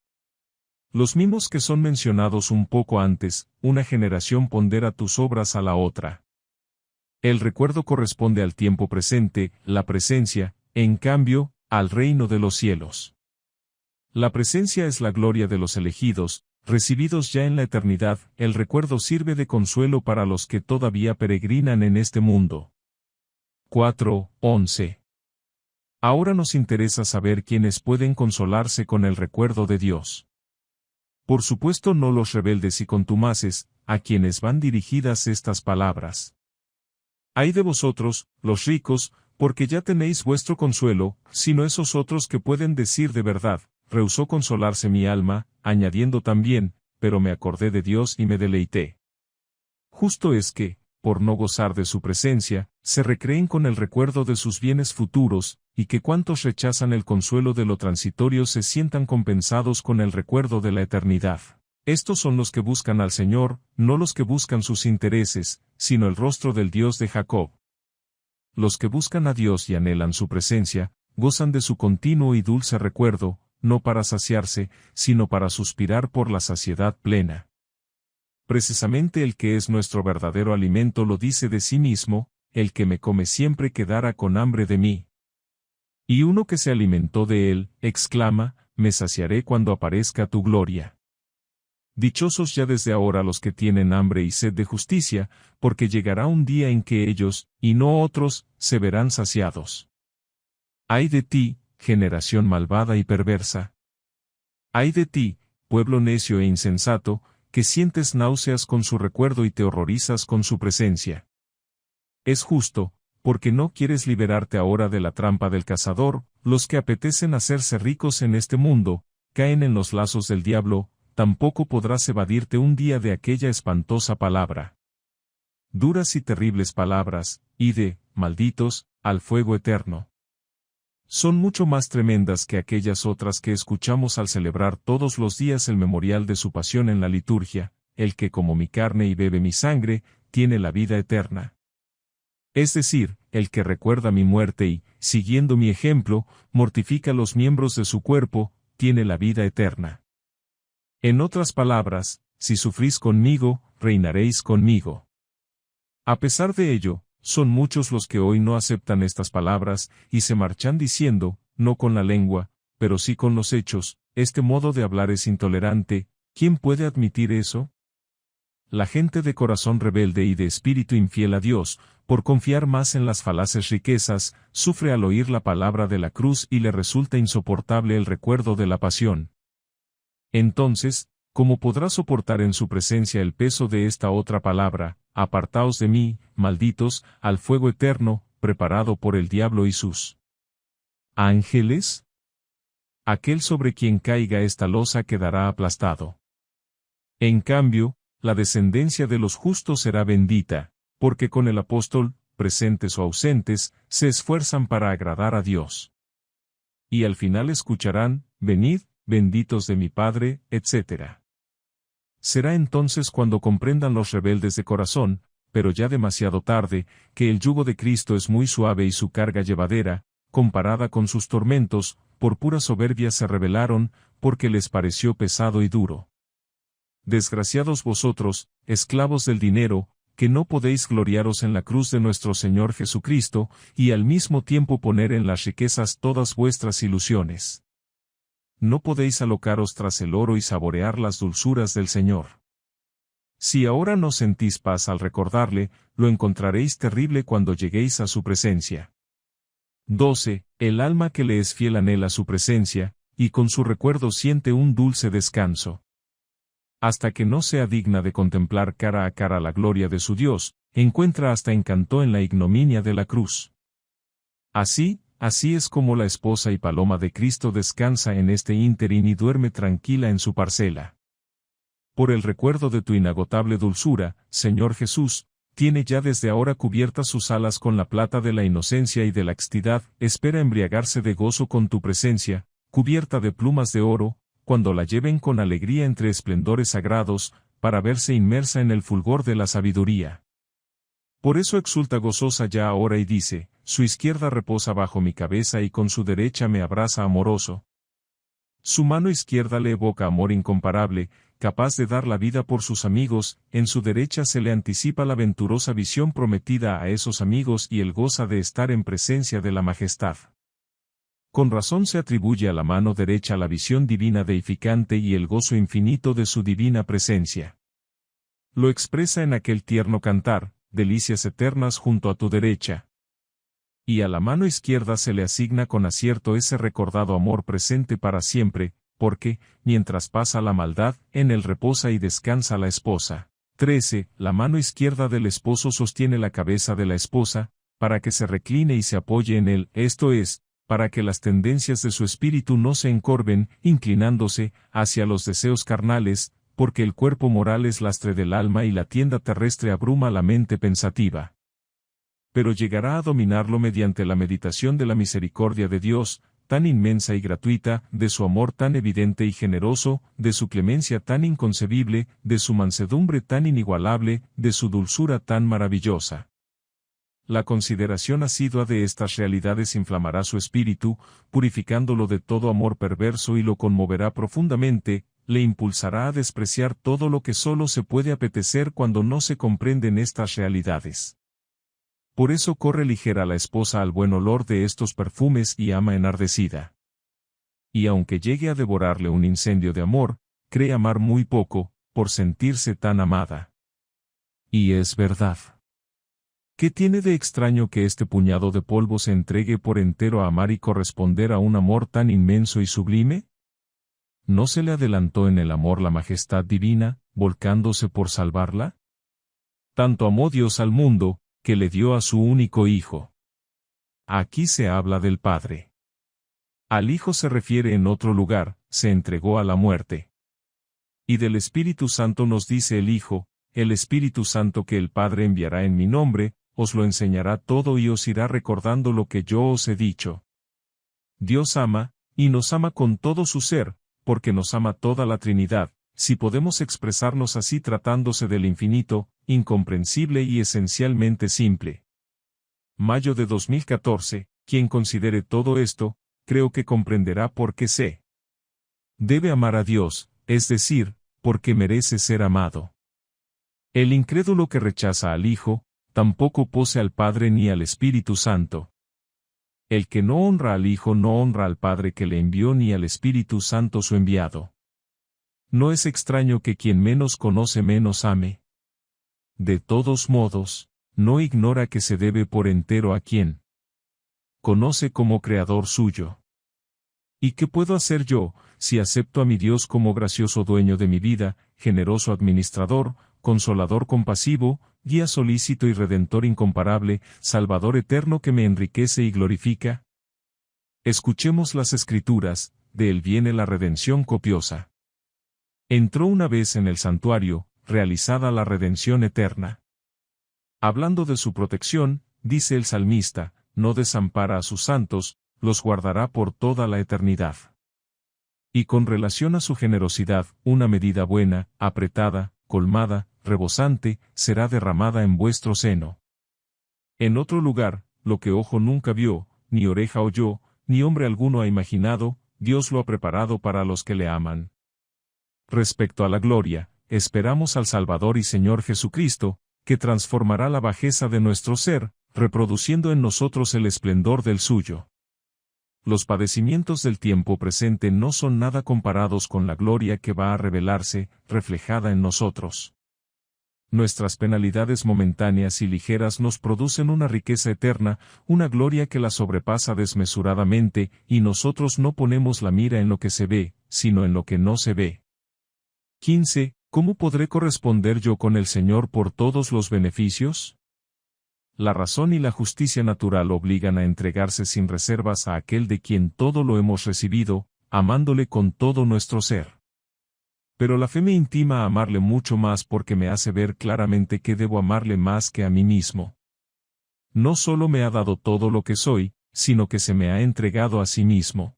Los mismos que son mencionados un poco antes, una generación pondera tus obras a la otra. El recuerdo corresponde al tiempo presente, la presencia, en cambio, al reino de los cielos. La presencia es la gloria de los elegidos, recibidos ya en la eternidad, el recuerdo sirve de consuelo para los que todavía peregrinan en este mundo. 4:11. Ahora nos interesa saber quiénes pueden consolarse con el recuerdo de Dios. Por supuesto no los rebeldes y contumaces, a quienes van dirigidas estas palabras. Ay de vosotros, los ricos, porque ya tenéis vuestro consuelo, sino esos otros que pueden decir de verdad, rehusó consolarse mi alma, añadiendo también, pero me acordé de Dios y me deleité. Justo es que, por no gozar de su presencia, se recreen con el recuerdo de sus bienes futuros, y que cuantos rechazan el consuelo de lo transitorio se sientan compensados con el recuerdo de la eternidad. Estos son los que buscan al Señor, no los que buscan sus intereses, sino el rostro del Dios de Jacob. los que buscan a Dios y anhelan su presencia, gozan de su continuo y dulce recuerdo, no para saciarse, sino para suspirar por la saciedad plena. Precisamente el que es nuestro verdadero alimento lo dice de sí mismo: el que me come siempre quedará con hambre de mí. Y uno que se alimentó de él, exclama: me saciaré cuando aparezca tu gloria. Dichosos ya desde ahora los que tienen hambre y sed de justicia, porque llegará un día en que ellos, y no otros, se verán saciados. ¡Ay de ti, generación malvada y perversa! ¡Ay de ti, pueblo necio e insensato, que sientes náuseas con su recuerdo y te horrorizas con su presencia! Es justo, porque no quieres liberarte ahora de la trampa del cazador. Los que apetecen hacerse ricos en este mundo, caen en los lazos del diablo. Tampoco podrás evadirte un día de aquella espantosa palabra. Duras y terribles palabras, ide, malditos, al fuego eterno. Son mucho más tremendas que aquellas otras que escuchamos al celebrar todos los días el memorial de su pasión en la liturgia: el que como mi carne y bebe mi sangre, tiene la vida eterna. Es decir, el que recuerda mi muerte y, siguiendo mi ejemplo, mortifica los miembros de su cuerpo, tiene la vida eterna. En otras palabras, si sufrís conmigo, reinaréis conmigo. A pesar de ello, son muchos los que hoy no aceptan estas palabras, y se marchan diciendo, no con la lengua, pero sí con los hechos: este modo de hablar es intolerante. ¿Quién puede admitir eso? La gente de corazón rebelde y de espíritu infiel a Dios, por confiar más en las falaces riquezas, sufre al oír la palabra de la cruz y le resulta insoportable el recuerdo de la pasión. Entonces, ¿cómo podrá soportar en su presencia el peso de esta otra palabra: apartaos de mí, malditos, al fuego eterno, preparado por el diablo y sus ángeles? Aquel sobre quien caiga esta losa quedará aplastado. En cambio, la descendencia de los justos será bendita, porque con el apóstol, presentes o ausentes, se esfuerzan para agradar a Dios. Y al final escucharán: venid, benditos de mi Padre, etc. Será entonces cuando comprendan los rebeldes de corazón, pero ya demasiado tarde, que el yugo de Cristo es muy suave y su carga llevadera. Comparada con sus tormentos, por pura soberbia se rebelaron, porque les pareció pesado y duro. Desgraciados vosotros, esclavos del dinero, que no podéis gloriaros en la cruz de nuestro Señor Jesucristo, y al mismo tiempo poner en las riquezas todas vuestras ilusiones. No podéis alocaros tras el oro y saborear las dulzuras del Señor. Si ahora no sentís paz al recordarle, lo encontraréis terrible cuando lleguéis a su presencia. 12. El alma que le es fiel anhela su presencia, y con su recuerdo siente un dulce descanso. Hasta que no sea digna de contemplar cara a cara la gloria de su Dios, encuentra hasta encanto en la ignominia de la cruz. Así es como la esposa y paloma de Cristo descansa en este ínterin y duerme tranquila en su parcela. Por el recuerdo de tu inagotable dulzura, Señor Jesús, tiene ya desde ahora cubiertas sus alas con la plata de la inocencia y de la castidad, espera embriagarse de gozo con tu presencia, cubierta de plumas de oro, cuando la lleven con alegría entre esplendores sagrados, para verse inmersa en el fulgor de la sabiduría. Por eso exulta gozosa ya ahora y dice: su izquierda reposa bajo mi cabeza y con su derecha me abraza amoroso. Su mano izquierda le evoca amor incomparable, capaz de dar la vida por sus amigos. En su derecha se le anticipa la venturosa visión prometida a esos amigos y él goza de estar en presencia de la majestad. Con razón se atribuye a la mano derecha la visión divina deificante y el gozo infinito de su divina presencia. Lo expresa en aquel tierno cantar: delicias eternas junto a tu derecha. Y a la mano izquierda se le asigna con acierto ese recordado amor presente para siempre, porque, mientras pasa la maldad, en él reposa y descansa la esposa. 13. La mano izquierda del esposo sostiene la cabeza de la esposa, para que se recline y se apoye en él, esto es, para que las tendencias de su espíritu no se encorven, inclinándose hacia los deseos carnales, porque el cuerpo moral es lastre del alma y la tienda terrestre abruma la mente pensativa. Pero llegará a dominarlo mediante la meditación de la misericordia de Dios, tan inmensa y gratuita, de su amor tan evidente y generoso, de su clemencia tan inconcebible, de su mansedumbre tan inigualable, de su dulzura tan maravillosa. La consideración asidua de estas realidades inflamará su espíritu, purificándolo de todo amor perverso y lo conmoverá profundamente, le impulsará a despreciar todo lo que solo se puede apetecer cuando no se comprenden estas realidades. Por eso corre ligera la esposa al buen olor de estos perfumes y ama enardecida. Y aunque llegue a devorarle un incendio de amor, cree amar muy poco, por sentirse tan amada. Y es verdad. ¿Qué tiene de extraño que este puñado de polvo se entregue por entero a amar y corresponder a un amor tan inmenso y sublime? ¿No se le adelantó en el amor la majestad divina, volcándose por salvarla? Tanto amó Dios al mundo, que le dio a su único Hijo. Aquí se habla del Padre. Al Hijo se refiere en otro lugar, se entregó a la muerte. Y del Espíritu Santo nos dice el Hijo, el Espíritu Santo que el Padre enviará en mi nombre, os lo enseñará todo y os irá recordando lo que yo os he dicho. Dios ama, y nos ama con todo su ser, porque nos ama toda la Trinidad, si podemos expresarnos así tratándose del infinito, incomprensible y esencialmente simple. Mayo de 2014, quien considere todo esto, creo que comprenderá por qué se debe amar a Dios, es decir, porque merece ser amado. El incrédulo que rechaza al Hijo, tampoco posee al Padre ni al Espíritu Santo. El que no honra al Hijo no honra al Padre que le envió ni al Espíritu Santo su enviado. No es extraño que quien menos conoce menos ame. De todos modos, no ignora que se debe por entero a quien conoce como Creador suyo. ¿Y qué puedo hacer yo, si acepto a mi Dios como gracioso dueño de mi vida, generoso administrador, consolador compasivo, guía solícito y redentor incomparable, Salvador eterno que me enriquece y glorifica? Escuchemos las Escrituras, de él viene la redención copiosa. Entró una vez en el santuario, realizada la redención eterna. Hablando de su protección, dice el salmista, no desampara a sus santos, los guardará por toda la eternidad. Y con relación a su generosidad, una medida buena, apretada, colmada, rebosante, será derramada en vuestro seno. En otro lugar, lo que ojo nunca vio, ni oreja oyó, ni hombre alguno ha imaginado, Dios lo ha preparado para los que le aman. Respecto a la gloria, esperamos al Salvador y Señor Jesucristo, que transformará la bajeza de nuestro ser, reproduciendo en nosotros el esplendor del suyo. Los padecimientos del tiempo presente no son nada comparados con la gloria que va a revelarse, reflejada en nosotros. Nuestras penalidades momentáneas y ligeras nos producen una riqueza eterna, una gloria que la sobrepasa desmesuradamente, y nosotros no ponemos la mira en lo que se ve, sino en lo que no se ve. 15. ¿Cómo podré corresponder yo con el Señor por todos los beneficios? La razón y la justicia natural obligan a entregarse sin reservas a aquel de quien todo lo hemos recibido, amándole con todo nuestro ser. Pero la fe me intima a amarle mucho más porque me hace ver claramente que debo amarle más que a mí mismo. No solo me ha dado todo lo que soy, sino que se me ha entregado a sí mismo.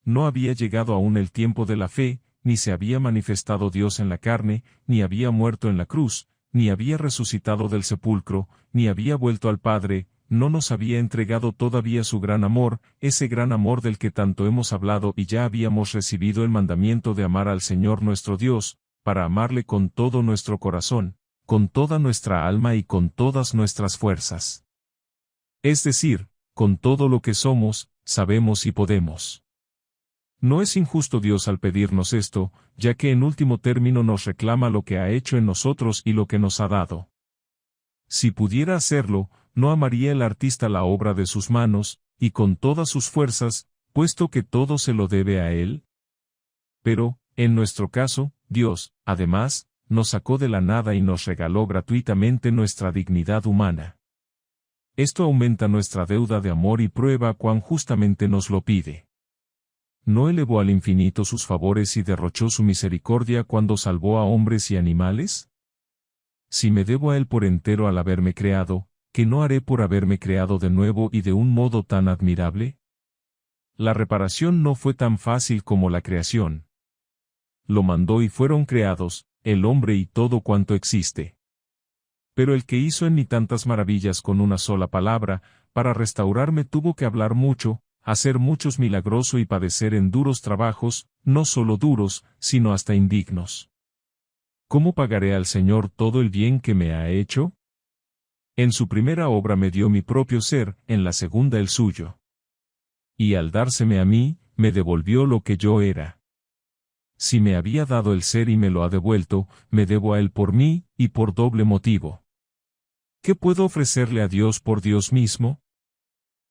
No había llegado aún el tiempo de la fe, ni se había manifestado Dios en la carne, ni había muerto en la cruz, ni había resucitado del sepulcro, ni había vuelto al Padre, no nos había entregado todavía su gran amor, ese gran amor del que tanto hemos hablado y ya habíamos recibido el mandamiento de amar al Señor nuestro Dios, para amarle con todo nuestro corazón, con toda nuestra alma y con todas nuestras fuerzas. Es decir, con todo lo que somos, sabemos y podemos. No es injusto Dios al pedirnos esto, ya que en último término nos reclama lo que ha hecho en nosotros y lo que nos ha dado. Si pudiera hacerlo, no amaría el artista la obra de sus manos, y con todas sus fuerzas, puesto que todo se lo debe a él. Pero, en nuestro caso, Dios, además, nos sacó de la nada y nos regaló gratuitamente nuestra dignidad humana. Esto aumenta nuestra deuda de amor y prueba cuán justamente nos lo pide. ¿No elevó al infinito sus favores y derrochó su misericordia cuando salvó a hombres y animales? Si me debo a él por entero al haberme creado, ¿qué no haré por haberme creado de nuevo y de un modo tan admirable? La reparación no fue tan fácil como la creación. Lo mandó y fueron creados, el hombre y todo cuanto existe. Pero el que hizo en mí tantas maravillas con una sola palabra, para restaurarme tuvo que hablar mucho, hacer muchos milagrosos y padecer en duros trabajos, no solo duros, sino hasta indignos. ¿Cómo pagaré al Señor todo el bien que me ha hecho? En su primera obra me dio mi propio ser, en la segunda el suyo. Y al dárseme a mí, me devolvió lo que yo era. Si me había dado el ser y me lo ha devuelto, me debo a él por mí, y por doble motivo. ¿Qué puedo ofrecerle a Dios por Dios mismo?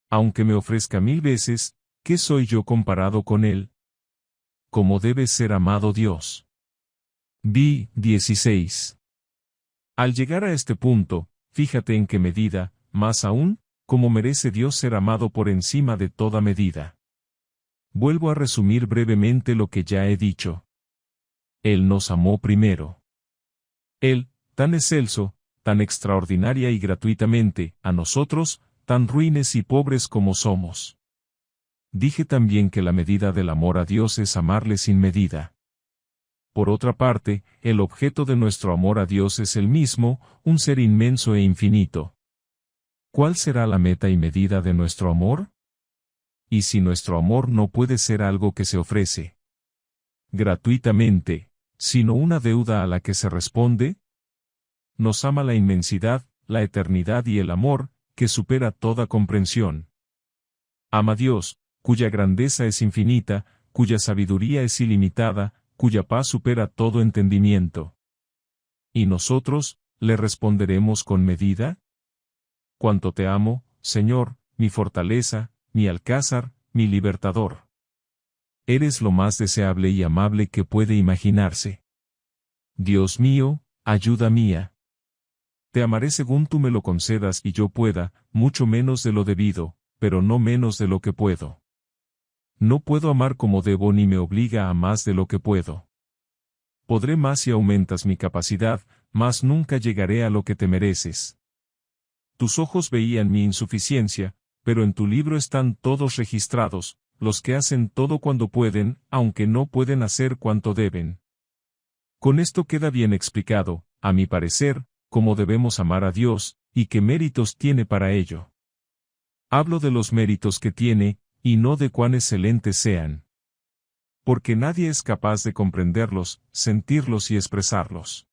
Aunque me ofrezca 1000 veces, ¿qué soy yo comparado con él? ¿Cómo debe ser amado Dios? 16. Al llegar a este punto, fíjate en qué medida, más aún, como merece Dios ser amado por encima de toda medida. Vuelvo a resumir brevemente lo que ya he dicho. Él nos amó primero. Él, tan excelso, tan extraordinaria y gratuitamente, a nosotros, tan ruines y pobres como somos. Dije también que la medida del amor a Dios es amarle sin medida. Por otra parte, el objeto de nuestro amor a Dios es el mismo, un ser inmenso e infinito. ¿Cuál será la meta y medida de nuestro amor? ¿Y si nuestro amor no puede ser algo que se ofrece gratuitamente, sino una deuda a la que se responde? Nos ama la inmensidad, la eternidad y el amor, que supera toda comprensión. Ama a Dios, cuya grandeza es infinita, cuya sabiduría es ilimitada, cuya paz supera todo entendimiento. ¿Y nosotros, le responderemos con medida? Cuánto te amo, Señor, mi fortaleza, mi alcázar, mi libertador. Eres lo más deseable y amable que puede imaginarse. Dios mío, ayuda mía. Te amaré según tú me lo concedas y yo pueda, mucho menos de lo debido, pero no menos de lo que puedo. No puedo amar como debo ni me obliga a más de lo que puedo. Podré más si aumentas mi capacidad, mas nunca llegaré a lo que te mereces. Tus ojos veían mi insuficiencia, pero en tu libro están todos registrados, los que hacen todo cuando pueden, aunque no pueden hacer cuanto deben. Con esto queda bien explicado, a mi parecer, cómo debemos amar a Dios, y qué méritos tiene para ello. Hablo de los méritos que tiene, y no de cuán excelentes sean. Porque nadie es capaz de comprenderlos, sentirlos y expresarlos.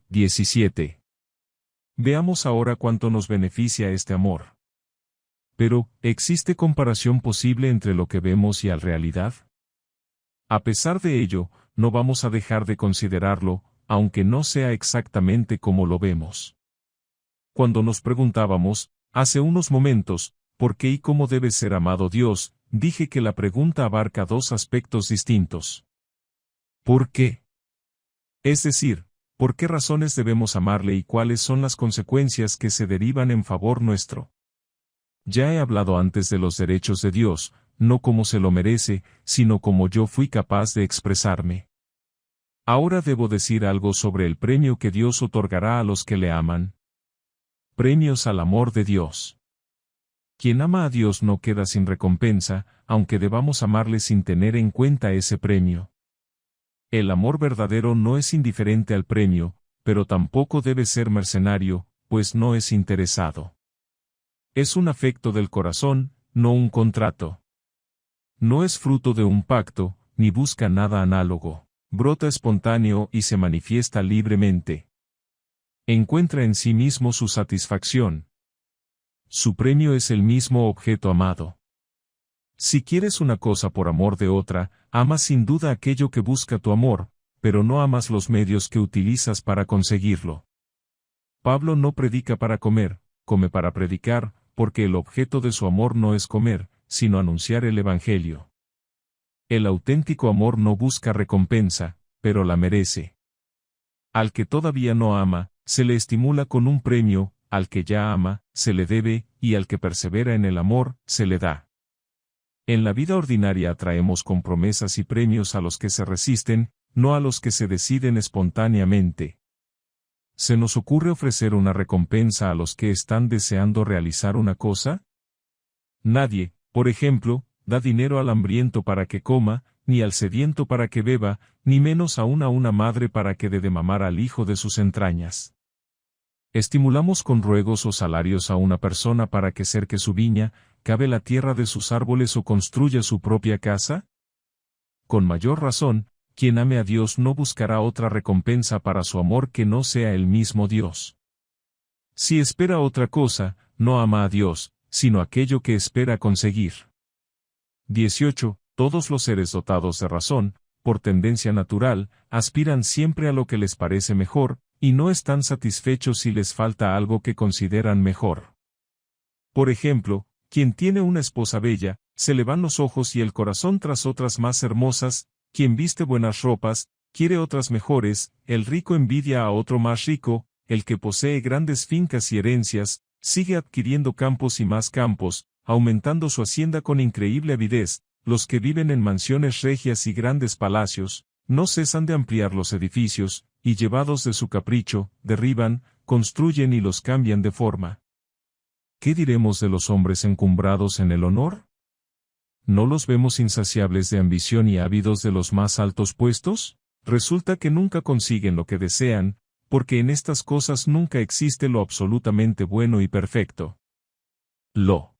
17. Veamos ahora cuánto nos beneficia este amor. Pero, ¿existe comparación posible entre lo que vemos y la realidad? A pesar de ello, no vamos a dejar de considerarlo, aunque no sea exactamente como lo vemos. Cuando nos preguntábamos, hace unos momentos, ¿por qué y cómo debe ser amado Dios?, dije que la pregunta abarca dos aspectos distintos. ¿Por qué? Es decir, ¿por qué razones debemos amarle y cuáles son las consecuencias que se derivan en favor nuestro? Ya he hablado antes de los derechos de Dios, no como se lo merece, sino como yo fui capaz de expresarme. Ahora debo decir algo sobre el premio que Dios otorgará a los que le aman. Premios al amor de Dios. Quien ama a Dios no queda sin recompensa, aunque debamos amarle sin tener en cuenta ese premio. El amor verdadero no es indiferente al premio, pero tampoco debe ser mercenario, pues no es interesado. Es un afecto del corazón, no un contrato. No es fruto de un pacto, ni busca nada análogo. Brota espontáneo y se manifiesta libremente. Encuentra en sí mismo su satisfacción. Su premio es el mismo objeto amado. Si quieres una cosa por amor de otra, amas sin duda aquello que busca tu amor, pero no amas los medios que utilizas para conseguirlo. Pablo no predica para comer, come para predicar, porque el objeto de su amor no es comer, sino anunciar el Evangelio. El auténtico amor no busca recompensa, pero la merece. Al que todavía no ama, se le estimula con un premio, al que ya ama, se le debe, y al que persevera en el amor, se le da. En la vida ordinaria atraemos con promesas y premios a los que se resisten, no a los que se deciden espontáneamente. ¿Se nos ocurre ofrecer una recompensa a los que están deseando realizar una cosa? Nadie, por ejemplo, da dinero al hambriento para que coma, ni al sediento para que beba, ni menos aún a una madre para que dé de mamar al hijo de sus entrañas. Estimulamos con ruegos o salarios a una persona para que cerque su viña, cave la tierra de sus árboles o construya su propia casa. Con mayor razón, quien ame a Dios no buscará otra recompensa para su amor que no sea el mismo Dios. Si espera otra cosa, no ama a Dios, sino aquello que espera conseguir. 18. Todos los seres dotados de razón, por tendencia natural, aspiran siempre a lo que les parece mejor, y no están satisfechos si les falta algo que consideran mejor. Por ejemplo, quien tiene una esposa bella, se le van los ojos y el corazón tras otras más hermosas, quien viste buenas ropas, quiere otras mejores, el rico envidia a otro más rico, el que posee grandes fincas y herencias, sigue adquiriendo campos y más campos, aumentando su hacienda con increíble avidez. Los que viven en mansiones regias y grandes palacios, no cesan de ampliar los edificios, y llevados de su capricho, derriban, construyen y los cambian de forma. ¿Qué diremos de los hombres encumbrados en el honor? ¿No los vemos insaciables de ambición y ávidos de los más altos puestos? Resulta que nunca consiguen lo que desean, porque en estas cosas nunca existe lo absolutamente bueno y perfecto. Lo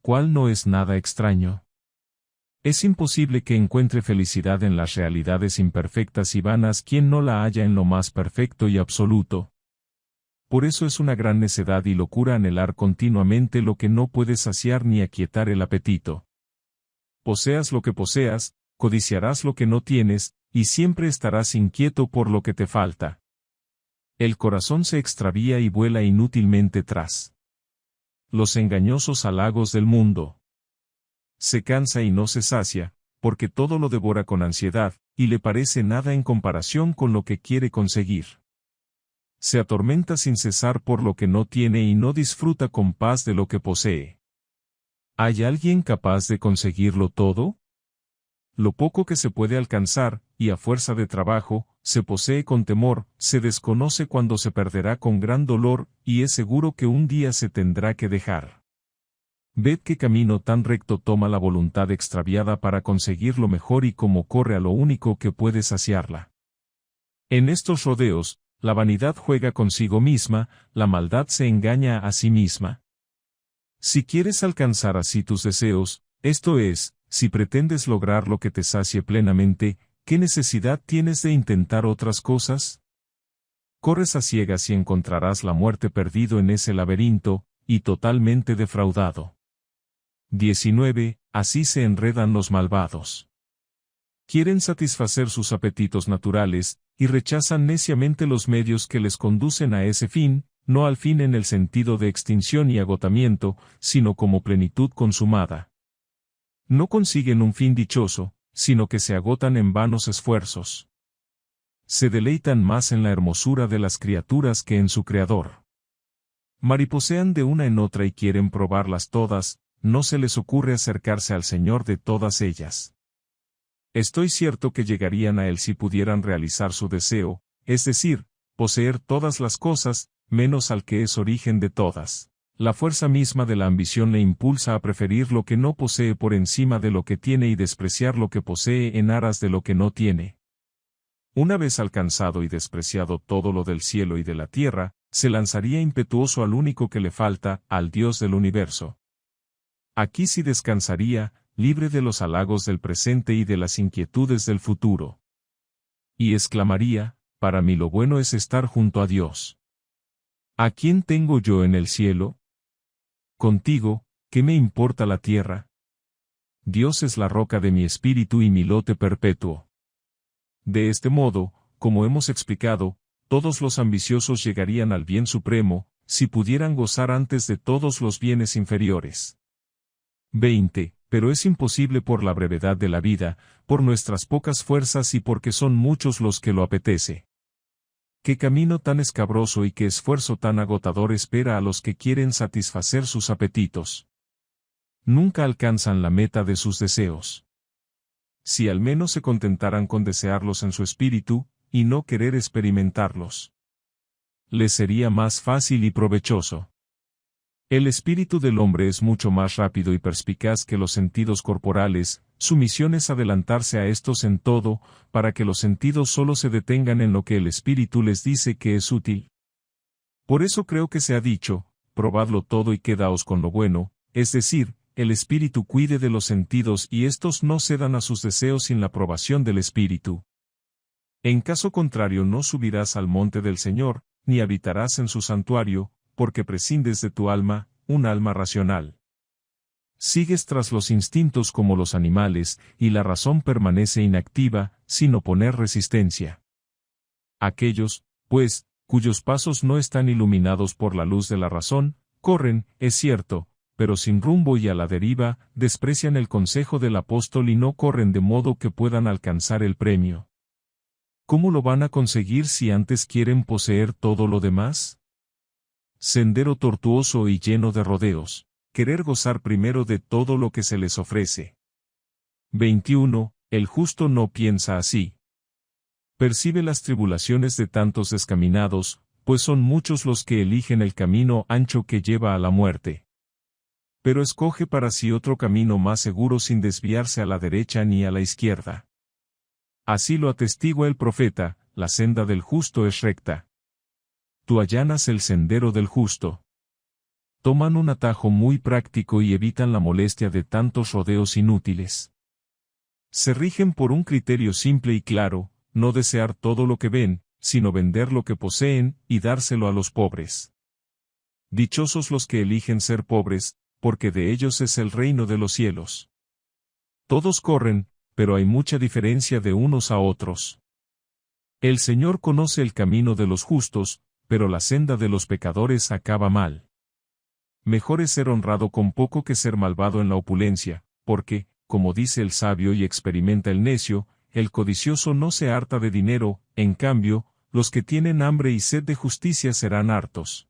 cual no es nada extraño. Es imposible que encuentre felicidad en las realidades imperfectas y vanas quien no la halla en lo más perfecto y absoluto. Por eso es una gran necedad y locura anhelar continuamente lo que no puede saciar ni aquietar el apetito. Poseas lo que poseas, codiciarás lo que no tienes, y siempre estarás inquieto por lo que te falta. El corazón se extravía y vuela inútilmente tras los engañosos halagos del mundo. Se cansa y no se sacia, porque todo lo devora con ansiedad, y le parece nada en comparación con lo que quiere conseguir. Se atormenta sin cesar por lo que no tiene y no disfruta con paz de lo que posee. ¿Hay alguien capaz de conseguirlo todo? Lo poco que se puede alcanzar, y a fuerza de trabajo, se posee con temor, se desconoce cuando se perderá con gran dolor, y es seguro que un día se tendrá que dejar. Ved qué camino tan recto toma la voluntad extraviada para conseguir lo mejor y cómo corre a lo único que puede saciarla. En estos rodeos, la vanidad juega consigo misma, la maldad se engaña a sí misma. Si quieres alcanzar así tus deseos, esto es, si pretendes lograr lo que te sacie plenamente, ¿qué necesidad tienes de intentar otras cosas? Corres a ciegas y encontrarás la muerte perdido en ese laberinto, y totalmente defraudado. 19. Así se enredan los malvados. Quieren satisfacer sus apetitos naturales, y rechazan neciamente los medios que les conducen a ese fin, no al fin en el sentido de extinción y agotamiento, sino como plenitud consumada. No consiguen un fin dichoso, sino que se agotan en vanos esfuerzos. Se deleitan más en la hermosura de las criaturas que en su Creador. Mariposean de una en otra y quieren probarlas todas, no se les ocurre acercarse al Señor de todas ellas. Estoy cierto que llegarían a Él si pudieran realizar su deseo, es decir, poseer todas las cosas, menos al que es origen de todas. La fuerza misma de la ambición le impulsa a preferir lo que no posee por encima de lo que tiene y despreciar lo que posee en aras de lo que no tiene. Una vez alcanzado y despreciado todo lo del cielo y de la tierra, se lanzaría impetuoso al único que le falta, al Dios del universo. Aquí sí descansaría, libre de los halagos del presente y de las inquietudes del futuro. Y exclamaría, para mí lo bueno es estar junto a Dios. ¿A quién tengo yo en el cielo? Contigo, ¿qué me importa la tierra? Dios es la roca de mi espíritu y mi lote perpetuo. De este modo, como hemos explicado, todos los ambiciosos llegarían al bien supremo, si pudieran gozar antes de todos los bienes inferiores. 20. Pero es imposible por la brevedad de la vida, por nuestras pocas fuerzas y porque son muchos los que lo apetece. Qué camino tan escabroso y qué esfuerzo tan agotador espera a los que quieren satisfacer sus apetitos. Nunca alcanzan la meta de sus deseos. Si al menos se contentaran con desearlos en su espíritu, y no querer experimentarlos, les sería más fácil y provechoso. El espíritu del hombre es mucho más rápido y perspicaz que los sentidos corporales, su misión es adelantarse a estos en todo, para que los sentidos solo se detengan en lo que el espíritu les dice que es útil. Por eso creo que se ha dicho, probadlo todo y quedaos con lo bueno, es decir, el espíritu cuide de los sentidos y éstos no cedan a sus deseos sin la aprobación del espíritu. En caso contrario no subirás al monte del Señor, ni habitarás en su santuario, porque prescindes de tu alma, un alma racional. Sigues tras los instintos como los animales, y la razón permanece inactiva, sin oponer resistencia. Aquellos, pues, cuyos pasos no están iluminados por la luz de la razón, corren, es cierto, pero sin rumbo y a la deriva, desprecian el consejo del apóstol y no corren de modo que puedan alcanzar el premio. ¿Cómo lo van a conseguir si antes quieren poseer todo lo demás? Sendero tortuoso y lleno de rodeos, querer gozar primero de todo lo que se les ofrece. 21. El justo no piensa así. Percibe las tribulaciones de tantos descaminados, pues son muchos los que eligen el camino ancho que lleva a la muerte. Pero escoge para sí otro camino más seguro sin desviarse a la derecha ni a la izquierda. Así lo atestigua el profeta, la senda del justo es recta. Tú allanas el sendero del justo. Toman un atajo muy práctico y evitan la molestia de tantos rodeos inútiles. Se rigen por un criterio simple y claro, no desear todo lo que ven, sino vender lo que poseen y dárselo a los pobres. Dichosos los que eligen ser pobres, porque de ellos es el reino de los cielos. Todos corren, pero hay mucha diferencia de unos a otros. El Señor conoce el camino de los justos, pero la senda de los pecadores acaba mal. Mejor es ser honrado con poco que ser malvado en la opulencia, porque, como dice el sabio y experimenta el necio, el codicioso no se harta de dinero, en cambio, los que tienen hambre y sed de justicia serán hartos.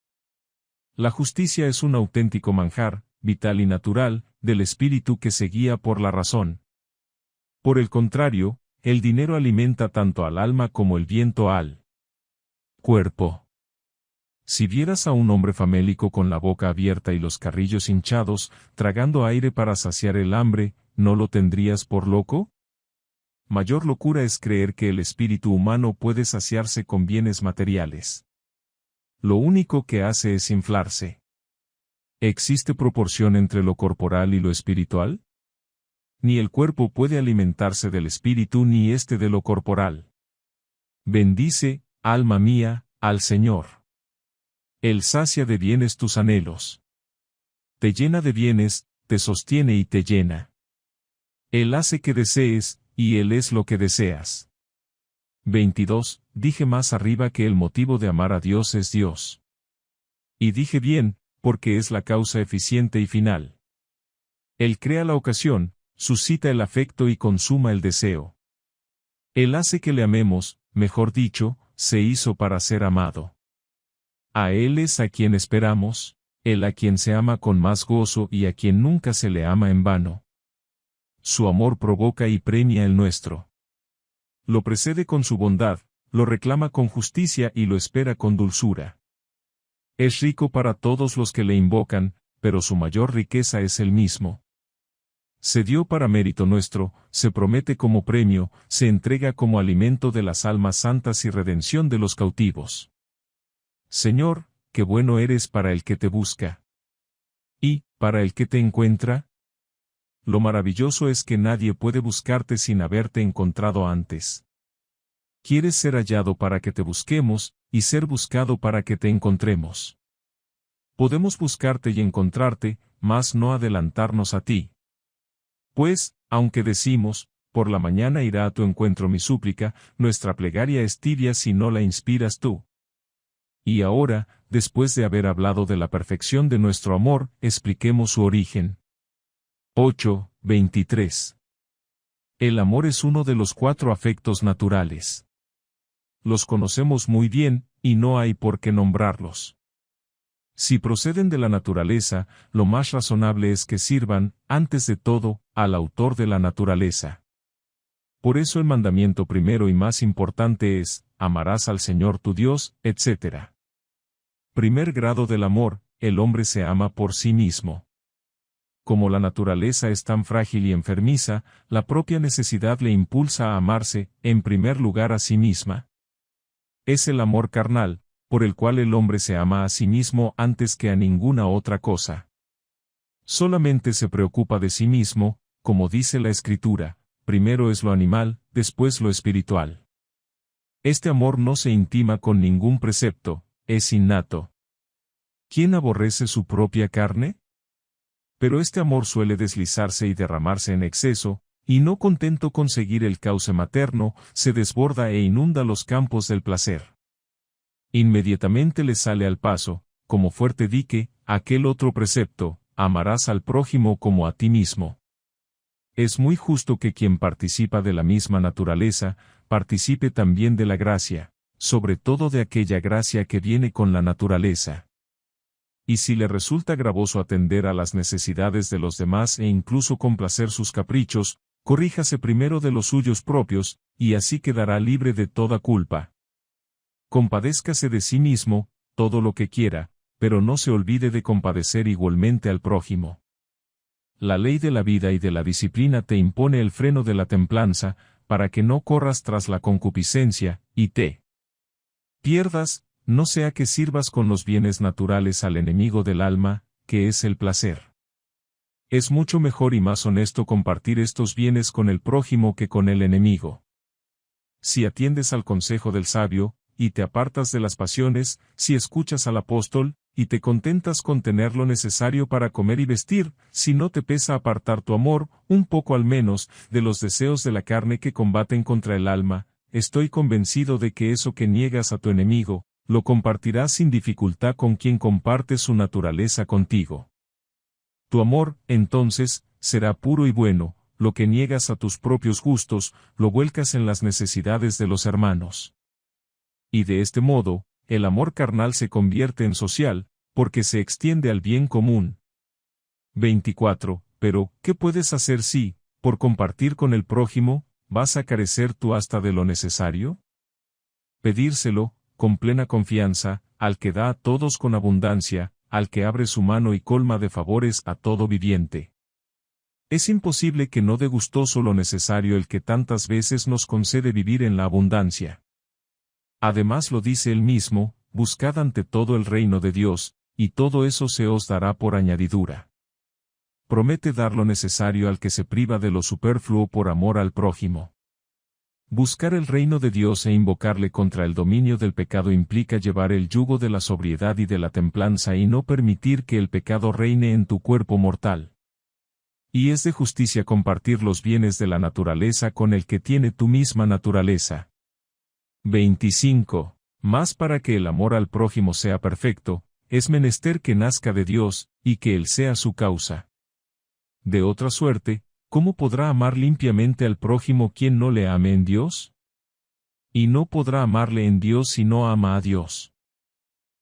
La justicia es un auténtico manjar, vital y natural, del espíritu que se guía por la razón. Por el contrario, el dinero alimenta tanto al alma como el viento al cuerpo. Si vieras a un hombre famélico con la boca abierta y los carrillos hinchados, tragando aire para saciar el hambre, ¿no lo tendrías por loco? Mayor locura es creer que el espíritu humano puede saciarse con bienes materiales. Lo único que hace es inflarse. ¿Existe proporción entre lo corporal y lo espiritual? Ni el cuerpo puede alimentarse del espíritu ni éste de lo corporal. Bendice, alma mía, al Señor. Él sacia de bienes tus anhelos. Te llena de bienes, te sostiene y te llena. Él hace que desees, y Él es lo que deseas. 22. Dije más arriba que el motivo de amar a Dios es Dios. Y dije bien, porque es la causa eficiente y final. Él crea la ocasión, suscita el afecto y consuma el deseo. Él hace que le amemos, mejor dicho, se hizo para ser amado. A Él es a quien esperamos, Él a quien se ama con más gozo y a quien nunca se le ama en vano. Su amor provoca y premia el nuestro. Lo precede con su bondad, lo reclama con justicia y lo espera con dulzura. Es rico para todos los que le invocan, pero su mayor riqueza es Él mismo. Se dio para mérito nuestro, se promete como premio, se entrega como alimento de las almas santas y redención de los cautivos. Señor, qué bueno eres para el que te busca. ¿Y, para el que te encuentra? Lo maravilloso es que nadie puede buscarte sin haberte encontrado antes. Quieres ser hallado para que te busquemos, y ser buscado para que te encontremos. Podemos buscarte y encontrarte, mas no adelantarnos a ti. Pues, aunque decimos, por la mañana irá a tu encuentro mi súplica, nuestra plegaria es tibia si no la inspiras tú. Y ahora, después de haber hablado de la perfección de nuestro amor, expliquemos su origen. 8:23. El amor es uno de los 4 afectos naturales. Los conocemos muy bien, y no hay por qué nombrarlos. Si proceden de la naturaleza, lo más razonable es que sirvan, antes de todo, al autor de la naturaleza. Por eso el mandamiento primero y más importante es, amarás al Señor tu Dios, etc. Primer grado del amor, el hombre se ama por sí mismo. Como la naturaleza es tan frágil y enfermiza, la propia necesidad le impulsa a amarse, en primer lugar a sí misma. Es el amor carnal, por el cual el hombre se ama a sí mismo antes que a ninguna otra cosa. Solamente se preocupa de sí mismo, como dice la Escritura, primero es lo animal, después lo espiritual. Este amor no se intima con ningún precepto, es innato. ¿Quién aborrece su propia carne? Pero este amor suele deslizarse y derramarse en exceso, y no contento con seguir el cauce materno, se desborda e inunda los campos del placer. Inmediatamente le sale al paso, como fuerte dique, aquel otro precepto: amarás al prójimo como a ti mismo. Es muy justo que quien participa de la misma naturaleza, participe también de la gracia, sobre todo de aquella gracia que viene con la naturaleza. Y si le resulta gravoso atender a las necesidades de los demás e incluso complacer sus caprichos, corríjase primero de los suyos propios, y así quedará libre de toda culpa. Compadézcase de sí mismo, todo lo que quiera, pero no se olvide de compadecer igualmente al prójimo. La ley de la vida y de la disciplina te impone el freno de la templanza, para que no corras tras la concupiscencia, y te pierdas, no sea que sirvas con los bienes naturales al enemigo del alma, que es el placer. Es mucho mejor y más honesto compartir estos bienes con el prójimo que con el enemigo. Si atiendes al consejo del sabio, y te apartas de las pasiones, si escuchas al apóstol, y te contentas con tener lo necesario para comer y vestir, si no te pesa apartar tu amor, un poco al menos, de los deseos de la carne que combaten contra el alma, estoy convencido de que eso que niegas a tu enemigo, lo compartirás sin dificultad con quien comparte su naturaleza contigo. Tu amor, entonces, será puro y bueno, lo que niegas a tus propios gustos, lo vuelcas en las necesidades de los hermanos. Y de este modo, el amor carnal se convierte en social, porque se extiende al bien común. 24. Pero, ¿qué puedes hacer si, por compartir con el prójimo, vas a carecer tú hasta de lo necesario? Pedírselo, con plena confianza, al que da a todos con abundancia, al que abre su mano y colma de favores a todo viviente. Es imposible que no dé gustoso lo necesario el que tantas veces nos concede vivir en la abundancia. Además lo dice él mismo: buscad ante todo el reino de Dios, y todo eso se os dará por añadidura. Promete dar lo necesario al que se priva de lo superfluo por amor al prójimo. Buscar el reino de Dios e invocarle contra el dominio del pecado implica llevar el yugo de la sobriedad y de la templanza y no permitir que el pecado reine en tu cuerpo mortal. Y es de justicia compartir los bienes de la naturaleza con el que tiene tu misma naturaleza. 25. Mas para que el amor al prójimo sea perfecto, es menester que nazca de Dios, y que Él sea su causa. De otra suerte, ¿cómo podrá amar limpiamente al prójimo quien no le ame en Dios? Y no podrá amarle en Dios si no ama a Dios.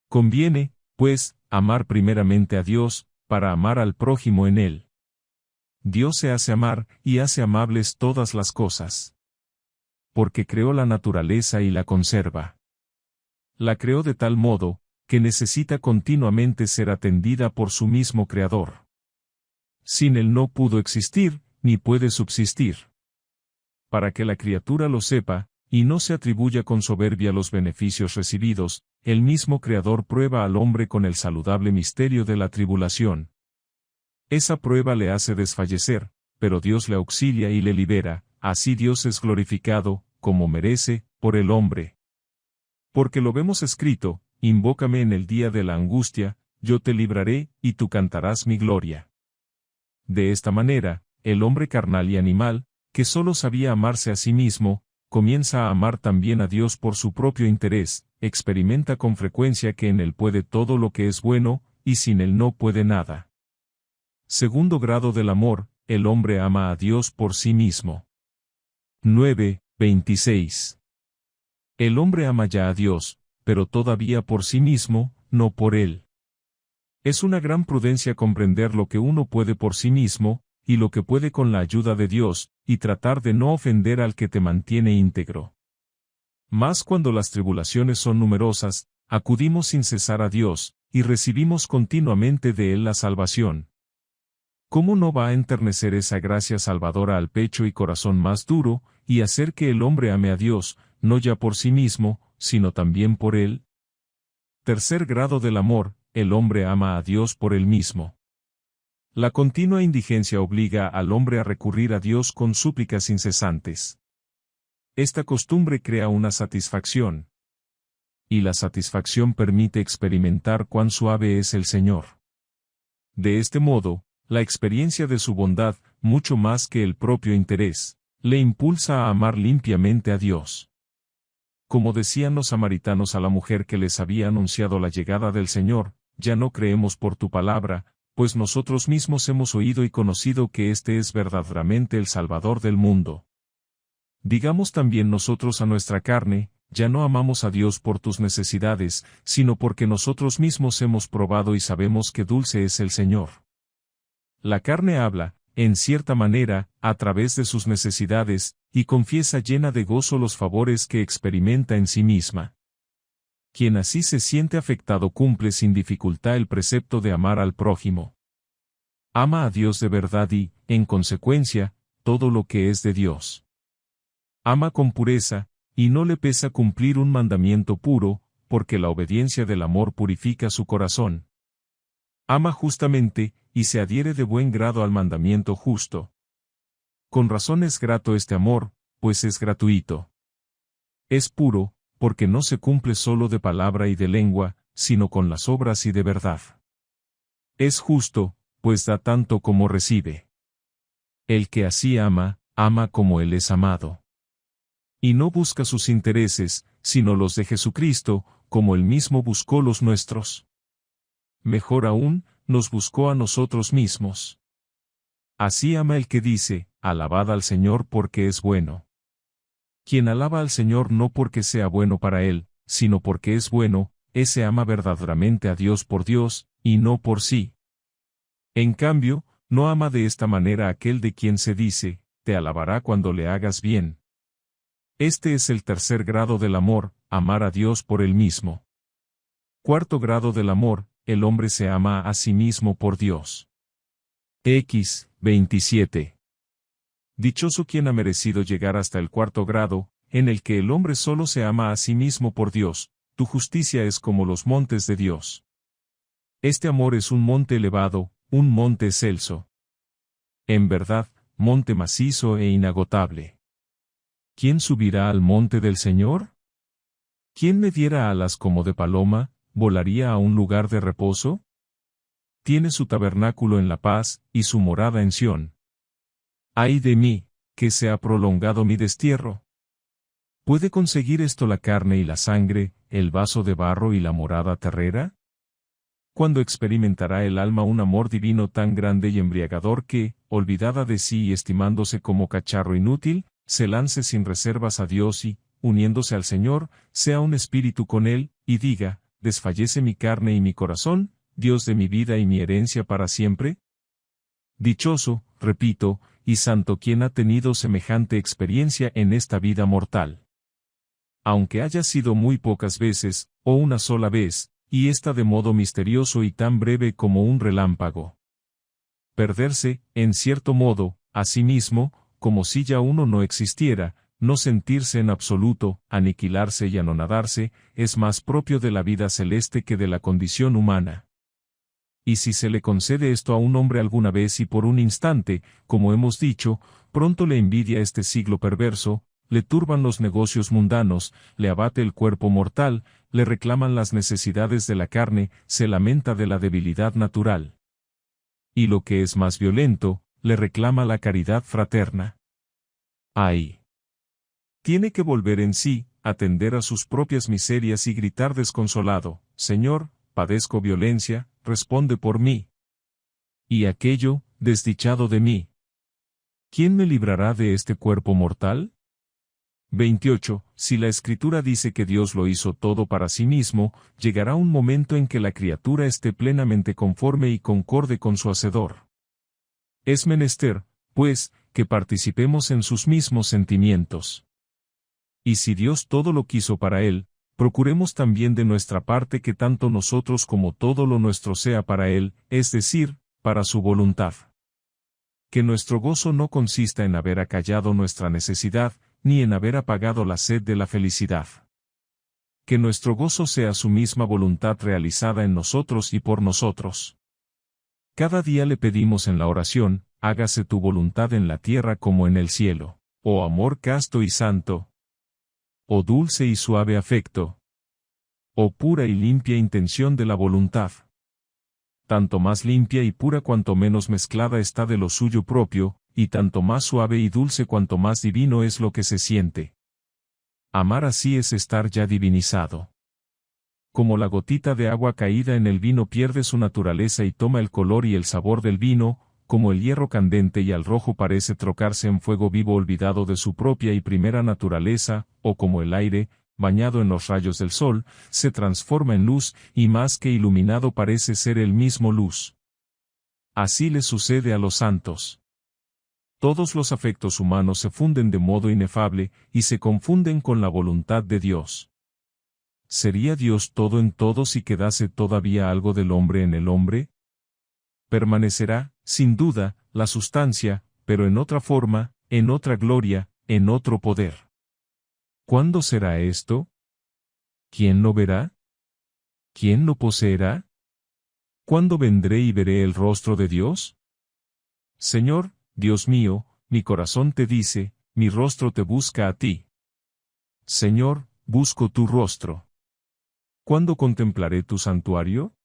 Conviene, pues, amar primeramente a Dios, para amar al prójimo en Él. Dios se hace amar, y hace amables todas las cosas. Porque creó la naturaleza y la conserva. La creó de tal modo, que necesita continuamente ser atendida por su mismo Creador. Sin Él no pudo existir, ni puede subsistir. Para que la criatura lo sepa, y no se atribuya con soberbia los beneficios recibidos, el mismo Creador prueba al hombre con el saludable misterio de la tribulación. Esa prueba le hace desfallecer, pero Dios le auxilia y le libera, así Dios es glorificado, como merece, por el hombre. Porque lo vemos escrito: invócame en el día de la angustia, yo te libraré, y tú cantarás mi gloria. De esta manera, el hombre carnal y animal, que solo sabía amarse a sí mismo, comienza a amar también a Dios por su propio interés, experimenta con frecuencia que en Él puede todo lo que es bueno, y sin Él no puede nada. Segundo grado del amor, el hombre ama a Dios por sí mismo. 9. 26. El hombre ama ya a Dios, pero todavía por sí mismo, no por Él. Es una gran prudencia comprender lo que uno puede por sí mismo, y lo que puede con la ayuda de Dios, y tratar de no ofender al que te mantiene íntegro. Mas cuando las tribulaciones son numerosas, acudimos sin cesar a Dios, y recibimos continuamente de Él la salvación. ¿Cómo no va a enternecer esa gracia salvadora al pecho y corazón más duro, y hacer que el hombre ame a Dios, no ya por sí mismo, sino también por Él? Tercer grado del amor, el hombre ama a Dios por él mismo. La continua indigencia obliga al hombre a recurrir a Dios con súplicas incesantes. Esta costumbre crea una satisfacción. Y la satisfacción permite experimentar cuán suave es el Señor. De este modo, la experiencia de su bondad, mucho más que el propio interés, le impulsa a amar limpiamente a Dios. Como decían los samaritanos a la mujer que les había anunciado la llegada del Señor, ya no creemos por tu palabra, pues nosotros mismos hemos oído y conocido que este es verdaderamente el Salvador del mundo. Digamos también nosotros a nuestra carne, ya no amamos a Dios por tus necesidades, sino porque nosotros mismos hemos probado y sabemos que dulce es el Señor. La carne habla, en cierta manera, a través de sus necesidades, y confiesa llena de gozo los favores que experimenta en sí misma. Quien así se siente afectado cumple sin dificultad el precepto de amar al prójimo. Ama a Dios de verdad y, en consecuencia, todo lo que es de Dios. Ama con pureza, y no le pesa cumplir un mandamiento puro, porque la obediencia del amor purifica su corazón. Ama justamente, y se adhiere de buen grado al mandamiento justo. Con razón es grato este amor, pues es gratuito. Es puro, porque no se cumple solo de palabra y de lengua, sino con las obras y de verdad. Es justo, pues da tanto como recibe. El que así ama, ama como Él es amado. Y no busca sus intereses, sino los de Jesucristo, como Él mismo buscó los nuestros. Mejor aún, nos buscó a nosotros mismos. Así ama el que dice, alabad al Señor porque es bueno. Quien alaba al Señor no porque sea bueno para él, sino porque es bueno, ese ama verdaderamente a Dios por Dios, y no por sí. En cambio, no ama de esta manera aquel de quien se dice, te alabará cuando le hagas bien. Este es el tercer grado del amor, amar a Dios por él mismo. Cuarto grado del amor, el hombre se ama a sí mismo por Dios. 27. Dichoso quien ha merecido llegar hasta el cuarto grado, en el que el hombre solo se ama a sí mismo por Dios, tu justicia es como los montes de Dios. Este amor es un monte elevado, un monte excelso. En verdad, monte macizo e inagotable. ¿Quién subirá al monte del Señor? ¿Quién me diera alas como de paloma, volaría a un lugar de reposo? Tiene su tabernáculo en la paz, y su morada en Sión. ¡Ay de mí, que se ha prolongado mi destierro! ¿Puede conseguir esto la carne y la sangre, el vaso de barro y la morada terrera? ¿Cuándo experimentará el alma un amor divino tan grande y embriagador que, olvidada de sí y estimándose como cacharro inútil, se lance sin reservas a Dios y, uniéndose al Señor, sea un espíritu con Él, y diga, desfallece mi carne y mi corazón, Dios de mi vida y mi herencia para siempre? Dichoso, repito, y santo quien ha tenido semejante experiencia en esta vida mortal. Aunque haya sido muy pocas veces, o una sola vez, y ésta de modo misterioso y tan breve como un relámpago. Perderse, en cierto modo, a sí mismo, como si ya uno no existiera, no sentirse en absoluto, aniquilarse y anonadarse, es más propio de la vida celeste que de la condición humana. Y si se le concede esto a un hombre alguna vez y por un instante, como hemos dicho, pronto le envidia este siglo perverso, le turban los negocios mundanos, le abate el cuerpo mortal, le reclaman las necesidades de la carne, se lamenta de la debilidad natural. Y lo que es más violento, le reclama la caridad fraterna. ¡Ay! Tiene que volver en sí, atender a sus propias miserias y gritar desconsolado, Señor, padezco violencia, responde por mí. Y aquello, desdichado de mí. ¿Quién me librará de este cuerpo mortal? 28. Si la Escritura dice que Dios lo hizo todo para sí mismo, llegará un momento en que la criatura esté plenamente conforme y concorde con su Hacedor. Es menester, pues, que participemos en sus mismos sentimientos. Y si Dios todo lo quiso para Él, procuremos también de nuestra parte que tanto nosotros como todo lo nuestro sea para Él, es decir, para su voluntad. Que nuestro gozo no consista en haber acallado nuestra necesidad, ni en haber apagado la sed de la felicidad. que nuestro gozo sea su misma voluntad realizada en nosotros y por nosotros. Cada día le pedimos en la oración, hágase tu voluntad en la tierra como en el cielo. Oh amor casto y santo. Oh dulce y suave afecto. Oh pura y limpia intención de la voluntad. Tanto más limpia y pura cuanto menos mezclada está de lo suyo propio, y tanto más suave y dulce cuanto más divino es lo que se siente. Amar así es estar ya divinizado. Como la gotita de agua caída en el vino pierde su naturaleza y toma el color y el sabor del vino, como el hierro candente y al rojo parece trocarse en fuego vivo olvidado de su propia y primera naturaleza, o como el aire, bañado en los rayos del sol, se transforma en luz, y más que iluminado parece ser el mismo luz. Así le sucede a los santos. Todos los afectos humanos se funden de modo inefable, y se confunden con la voluntad de Dios. ¿Sería Dios todo en todos si quedase todavía algo del hombre en el hombre? Permanecerá, sin duda, la sustancia, pero en otra forma, en otra gloria, en otro poder. ¿Cuándo será esto? ¿Quién lo verá? ¿Quién lo poseerá? ¿Cuándo vendré y veré el rostro de Dios? Señor, Dios mío, mi corazón te dice, mi rostro te busca a ti. Señor, busco tu rostro. ¿Cuándo contemplaré tu santuario?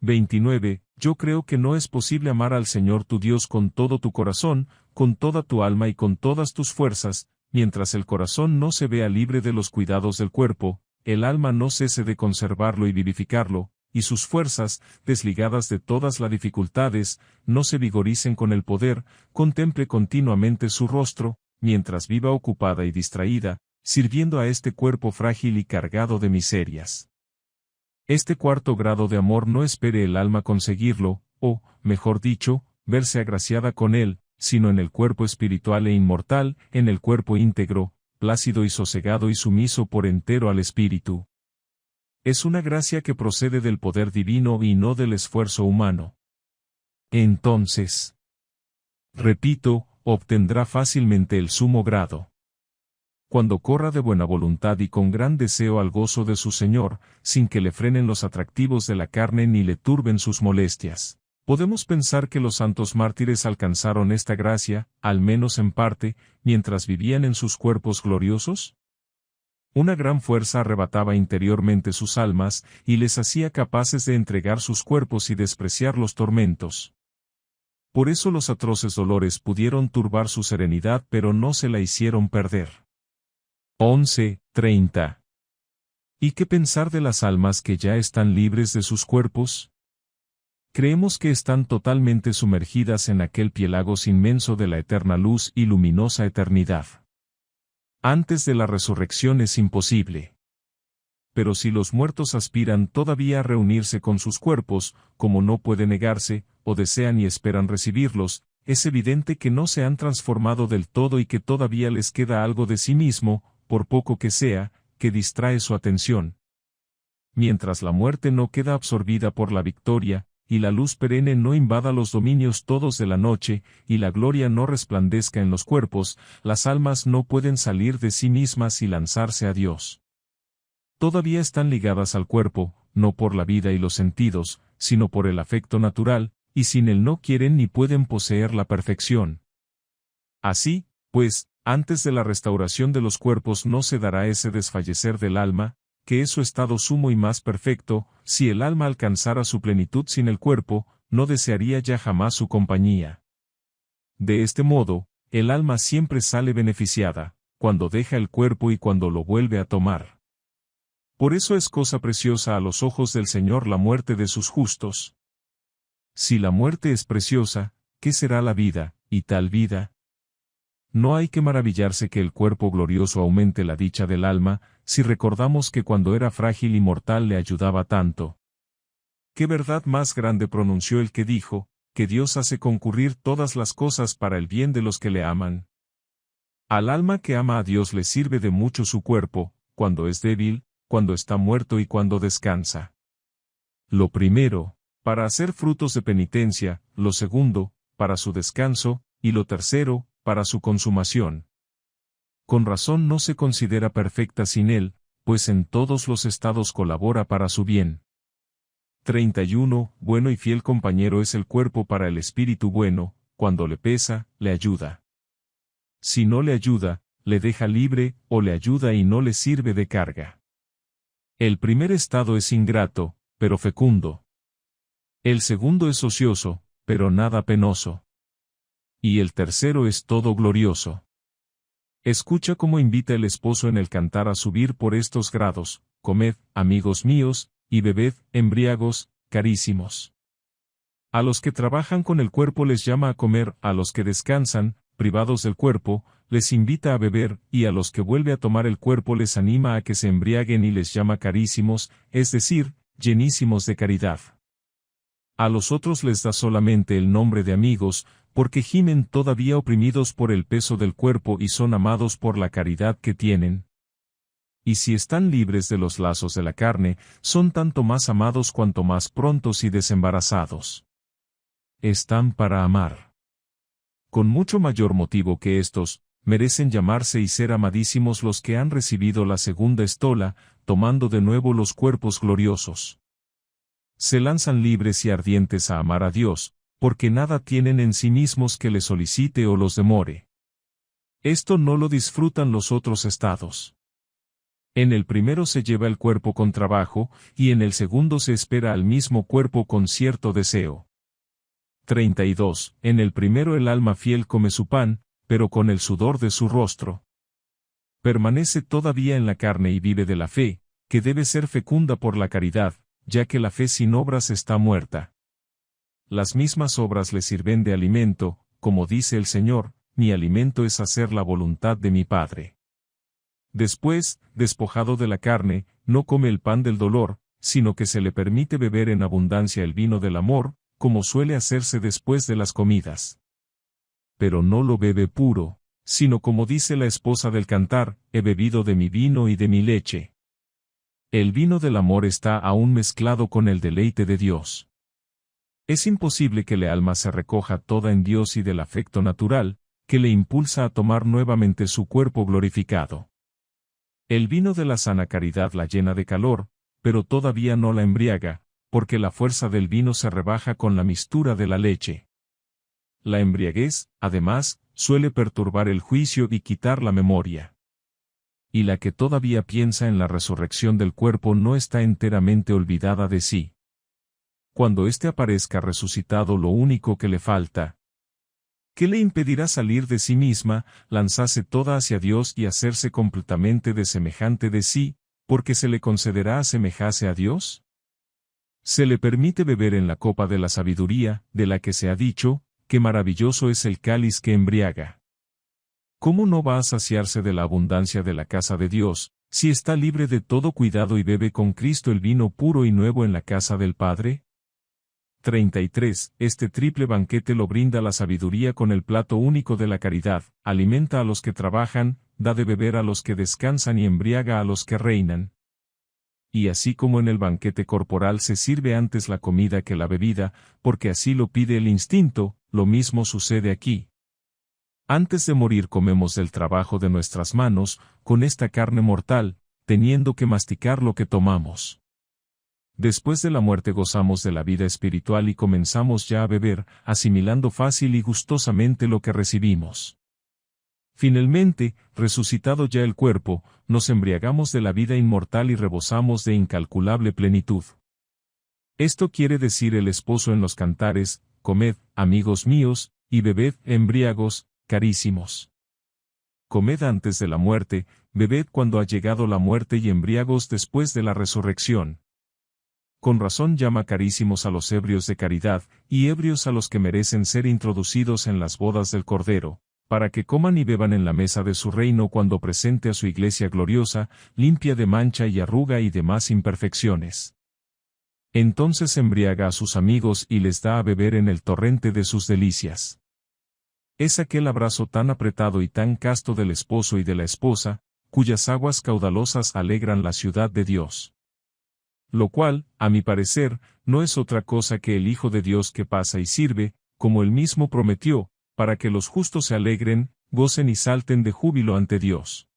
29. Yo creo que no es posible amar al Señor tu Dios con todo tu corazón, con toda tu alma y con todas tus fuerzas, mientras el corazón no se vea libre de los cuidados del cuerpo, el alma no cese de conservarlo y vivificarlo, y sus fuerzas, desligadas de todas las dificultades, no se vigoricen con el poder, contemple continuamente su rostro, mientras viva ocupada y distraída, sirviendo a este cuerpo frágil y cargado de miserias. Este cuarto grado de amor no espere el alma conseguirlo, o, mejor dicho, verse agraciada con él, sino en el cuerpo espiritual e inmortal, en el cuerpo íntegro, plácido y sosegado y sumiso por entero al espíritu. Es una gracia que procede del poder divino y no del esfuerzo humano. Entonces, repito, obtendrá fácilmente el sumo grado. Cuando corra de buena voluntad y con gran deseo al gozo de su Señor, sin que le frenen los atractivos de la carne ni le turben sus molestias. ¿Podemos pensar que los santos mártires alcanzaron esta gracia, al menos en parte, mientras vivían en sus cuerpos gloriosos? Una gran fuerza arrebataba interiormente sus almas, y les hacía capaces de entregar sus cuerpos y despreciar los tormentos. Por eso los atroces dolores pudieron turbar su serenidad pero no se la hicieron perder. 11:30. ¿Y qué pensar de las almas que ya están libres de sus cuerpos? Creemos que están totalmente sumergidas en aquel piélagos inmenso de la eterna luz y luminosa eternidad. Antes de la resurrección es imposible. Pero si los muertos aspiran todavía a reunirse con sus cuerpos, como no puede negarse, o desean y esperan recibirlos, es evidente que no se han transformado del todo y que todavía les queda algo de sí mismo, por poco que sea, que distrae su atención. Mientras la muerte no queda absorbida por la victoria, y la luz perenne no invada los dominios todos de la noche, y la gloria no resplandezca en los cuerpos, las almas no pueden salir de sí mismas y lanzarse a Dios. Todavía están ligadas al cuerpo, no por la vida y los sentidos, sino por el afecto natural, y sin él no quieren ni pueden poseer la perfección. Así, pues, antes de la restauración de los cuerpos no se dará ese desfallecer del alma, que es su estado sumo y más perfecto. Si el alma alcanzara su plenitud sin el cuerpo, no desearía ya jamás su compañía. De este modo, el alma siempre sale beneficiada, cuando deja el cuerpo y cuando lo vuelve a tomar. Por eso es cosa preciosa a los ojos del Señor la muerte de sus justos. Si la muerte es preciosa, ¿qué será la vida, y tal vida? No hay que maravillarse que el cuerpo glorioso aumente la dicha del alma, si recordamos que cuando era frágil y mortal le ayudaba tanto. ¿Qué verdad más grande pronunció el que dijo, que Dios hace concurrir todas las cosas para el bien de los que le aman? Al alma que ama a Dios le sirve de mucho su cuerpo, cuando es débil, cuando está muerto y cuando descansa. Lo primero, para hacer frutos de penitencia; lo segundo, para su descanso; y lo tercero, para su consumación. Con razón no se considera perfecta sin él, pues en todos los estados colabora para su bien. 31. Bueno y fiel compañero es el cuerpo para el espíritu bueno, cuando le pesa, le ayuda. Si no le ayuda, le deja libre, o le ayuda y no le sirve de carga. El primer estado es ingrato, pero fecundo. El segundo es ocioso, pero nada penoso. Y el tercero es todo glorioso. Escucha cómo invita el esposo en el cantar a subir por estos grados: comed, amigos míos, y bebed, embriagos, carísimos. A los que trabajan con el cuerpo les llama a comer, a los que descansan, privados del cuerpo, les invita a beber, y a los que vuelve a tomar el cuerpo les anima a que se embriaguen y les llama carísimos, es decir, llenísimos de caridad. A los otros les da solamente el nombre de amigos, porque gimen todavía oprimidos por el peso del cuerpo y son amados por la caridad que tienen. Y si están libres de los lazos de la carne, son tanto más amados cuanto más prontos y desembarazados. Están para amar. Con mucho mayor motivo que estos, merecen llamarse y ser amadísimos los que han recibido la segunda estola, tomando de nuevo los cuerpos gloriosos. Se lanzan libres y ardientes a amar a Dios, porque nada tienen en sí mismos que les solicite o los demore. Esto no lo disfrutan los otros estados. En el primero se lleva el cuerpo con trabajo, y en el segundo se espera al mismo cuerpo con cierto deseo. 32. En el primero el alma fiel come su pan, pero con el sudor de su rostro. Permanece todavía en la carne y vive de la fe, que debe ser fecunda por la caridad, ya que la fe sin obras está muerta. Las mismas obras le sirven de alimento, como dice el Señor: mi alimento es hacer la voluntad de mi Padre. Después, despojado de la carne, no come el pan del dolor, sino que se le permite beber en abundancia el vino del amor, como suele hacerse después de las comidas. Pero no lo bebe puro, sino como dice la esposa del cantar: he bebido de mi vino y de mi leche. El vino del amor está aún mezclado con el deleite de Dios. Es imposible que el alma se recoja toda en Dios y del afecto natural, que le impulsa a tomar nuevamente su cuerpo glorificado. El vino de la sana caridad la llena de calor, pero todavía no la embriaga, porque la fuerza del vino se rebaja con la mistura de la leche. La embriaguez, además, suele perturbar el juicio y quitar la memoria. Y la que todavía piensa en la resurrección del cuerpo no está enteramente olvidada de sí. Cuando éste aparezca resucitado, lo único que le falta, ¿qué le impedirá salir de sí misma, lanzarse toda hacia Dios y hacerse completamente de semejante de sí, porque se le concederá asemejarse a Dios? Se le permite beber en la copa de la sabiduría, de la que se ha dicho: qué maravilloso es el cáliz que embriaga. ¿Cómo no va a saciarse de la abundancia de la casa de Dios, si está libre de todo cuidado y bebe con Cristo el vino puro y nuevo en la casa del Padre? 33. Este triple banquete lo brinda la sabiduría con el plato único de la caridad: alimenta a los que trabajan, da de beber a los que descansan y embriaga a los que reinan. Y así como en el banquete corporal se sirve antes la comida que la bebida, porque así lo pide el instinto, lo mismo sucede aquí. Antes de morir comemos del trabajo de nuestras manos, con esta carne mortal, teniendo que masticar lo que tomamos. Después de la muerte gozamos de la vida espiritual y comenzamos ya a beber, asimilando fácil y gustosamente lo que recibimos. Finalmente, resucitado ya el cuerpo, nos embriagamos de la vida inmortal y rebosamos de incalculable plenitud. Esto quiere decir el esposo en los cantares: comed, amigos míos, y bebed, embriagos, carísimos. Comed antes de la muerte, bebed cuando ha llegado la muerte y embriagos después de la resurrección. Con razón llama carísimos a los ebrios de caridad, y ebrios a los que merecen ser introducidos en las bodas del Cordero, para que coman y beban en la mesa de su reino cuando presente a su iglesia gloriosa, limpia de mancha y arruga y demás imperfecciones. Entonces embriaga a sus amigos y les da a beber en el torrente de sus delicias. Es aquel abrazo tan apretado y tan casto del esposo y de la esposa, cuyas aguas caudalosas alegran la ciudad de Dios. Lo cual, a mi parecer, no es otra cosa que el Hijo de Dios que pasa y sirve, como él mismo prometió, para que los justos se alegren, gocen y salten de júbilo ante Dios.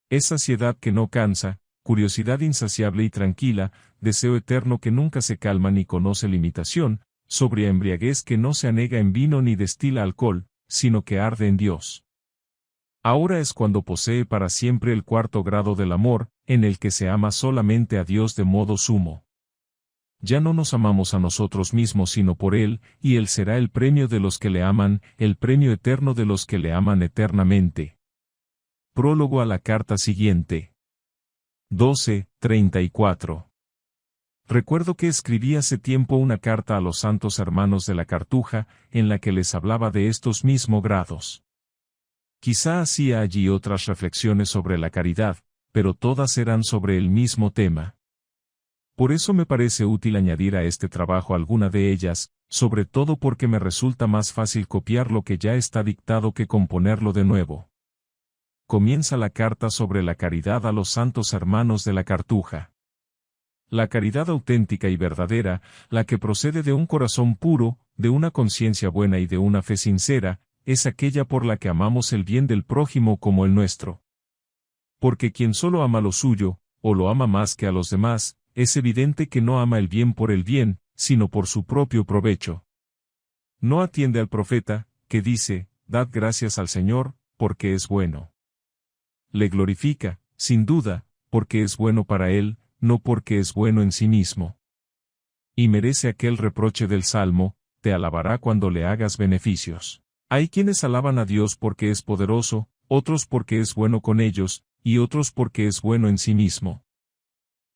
Es saciedad que no cansa, curiosidad insaciable y tranquila, deseo eterno que nunca se calma ni conoce limitación, sobria embriaguez que no se anega en vino ni destila alcohol, sino que arde en Dios. Ahora es cuando posee para siempre el cuarto grado del amor, en el que se ama solamente a Dios de modo sumo. Ya no nos amamos a nosotros mismos sino por Él, y Él será el premio de los que le aman, el premio eterno de los que le aman eternamente. Prólogo a la carta siguiente. 12:34. Recuerdo que escribí hace tiempo una carta a los santos hermanos de la Cartuja, en la que les hablaba de estos mismos grados. Quizá hacía allí otras reflexiones sobre la caridad, pero todas eran sobre el mismo tema. Por eso me parece útil añadir a este trabajo alguna de ellas, sobre todo porque me resulta más fácil copiar lo que ya está dictado que componerlo de nuevo. Comienza la carta sobre la caridad a los santos hermanos de la Cartuja. La caridad auténtica y verdadera, la que procede de un corazón puro, de una conciencia buena y de una fe sincera, es aquella por la que amamos el bien del prójimo como el nuestro. Porque quien solo ama lo suyo, o lo ama más que a los demás, es evidente que no ama el bien por el bien, sino por su propio provecho. No atiende al profeta, que dice, «Dad gracias al Señor, porque es bueno». Le glorifica, sin duda, porque es bueno para él, no porque es bueno en sí mismo. Y merece aquel reproche del Salmo, «Te alabará cuando le hagas beneficios». Hay quienes alaban a Dios porque es poderoso, otros porque es bueno con ellos, y otros porque es bueno en sí mismo.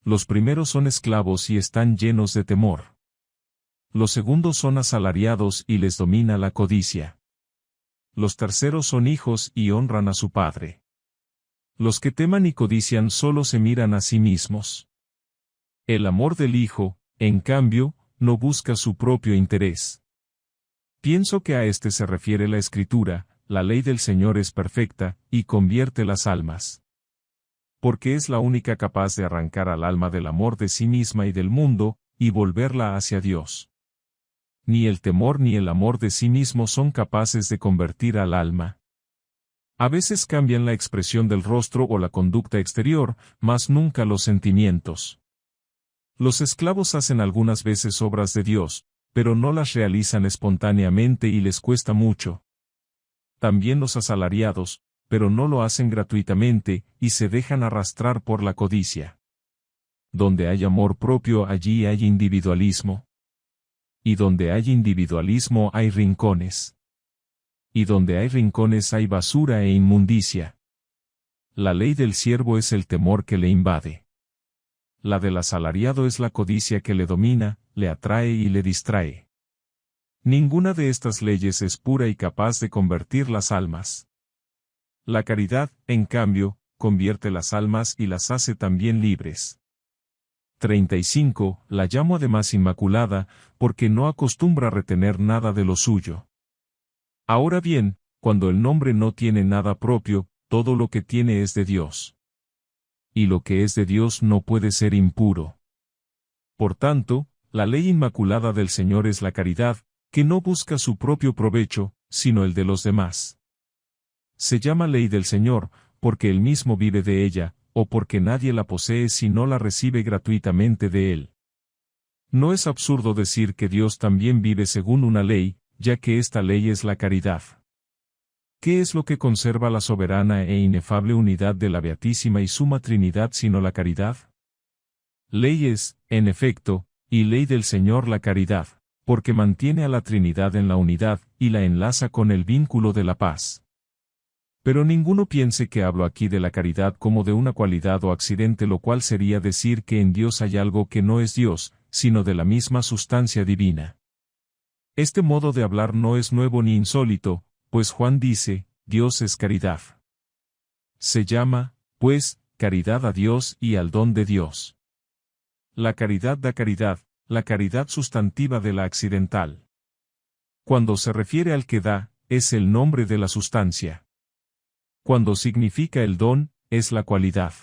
Los primeros son esclavos y están llenos de temor. Los segundos son asalariados y les domina la codicia. Los terceros son hijos y honran a su padre. Los que teman y codician solo se miran a sí mismos. El amor del Hijo, en cambio, no busca su propio interés. Pienso que a este se refiere la Escritura, la ley del Señor es perfecta, y convierte las almas. Porque es la única capaz de arrancar al alma del amor de sí misma y del mundo, y volverla hacia Dios. Ni el temor ni el amor de sí mismo son capaces de convertir al alma. A veces cambian la expresión del rostro o la conducta exterior, mas nunca los sentimientos. Los esclavos hacen algunas veces obras de Dios, pero no las realizan espontáneamente y les cuesta mucho. También los asalariados, pero no lo hacen gratuitamente, y se dejan arrastrar por la codicia. Donde hay amor propio allí hay individualismo. Y donde hay individualismo hay rincones. Y donde hay rincones hay basura e inmundicia. La ley del siervo es el temor que le invade. La del asalariado es la codicia que le domina, le atrae y le distrae. Ninguna de estas leyes es pura y capaz de convertir las almas. La caridad, en cambio, convierte las almas y las hace también libres. 35. La llamo además Inmaculada, porque no acostumbra retener nada de lo suyo. Ahora bien, cuando el nombre no tiene nada propio, todo lo que tiene es de Dios. Y lo que es de Dios no puede ser impuro. Por tanto, la ley inmaculada del Señor es la caridad, que no busca su propio provecho, sino el de los demás. Se llama ley del Señor, porque Él mismo vive de ella, o porque nadie la posee si no la recibe gratuitamente de Él. No es absurdo decir que Dios también vive según una ley, ya que esta ley es la caridad. ¿Qué es lo que conserva la soberana e inefable unidad de la Beatísima y Suma Trinidad sino la caridad? Ley es, en efecto, y ley del Señor la caridad, porque mantiene a la Trinidad en la unidad, y la enlaza con el vínculo de la paz. Pero ninguno piense que hablo aquí de la caridad como de una cualidad o accidente, lo cual sería decir que en Dios hay algo que no es Dios, sino de la misma sustancia divina. Este modo de hablar no es nuevo ni insólito, pues Juan dice, Dios es caridad. Se llama, pues, caridad a Dios y al don de Dios. La caridad da caridad, la caridad sustantiva de la accidental. Cuando se refiere al que da, es el nombre de la sustancia. Cuando significa el don, es la cualidad.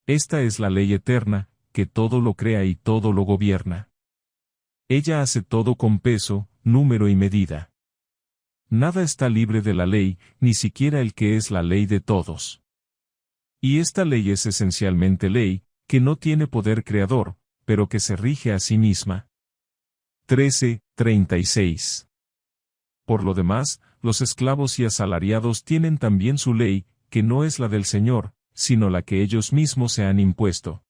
Esta es la ley eterna, que todo lo crea y todo lo gobierna. Ella hace todo con peso, número y medida. Nada está libre de la ley, ni siquiera el que es la ley de todos. Y esta ley es esencialmente ley, que no tiene poder creador, pero que se rige a sí misma. 13:36. Por lo demás, los esclavos y asalariados tienen también su ley, que no es la del Señor, sino la que ellos mismos se han impuesto.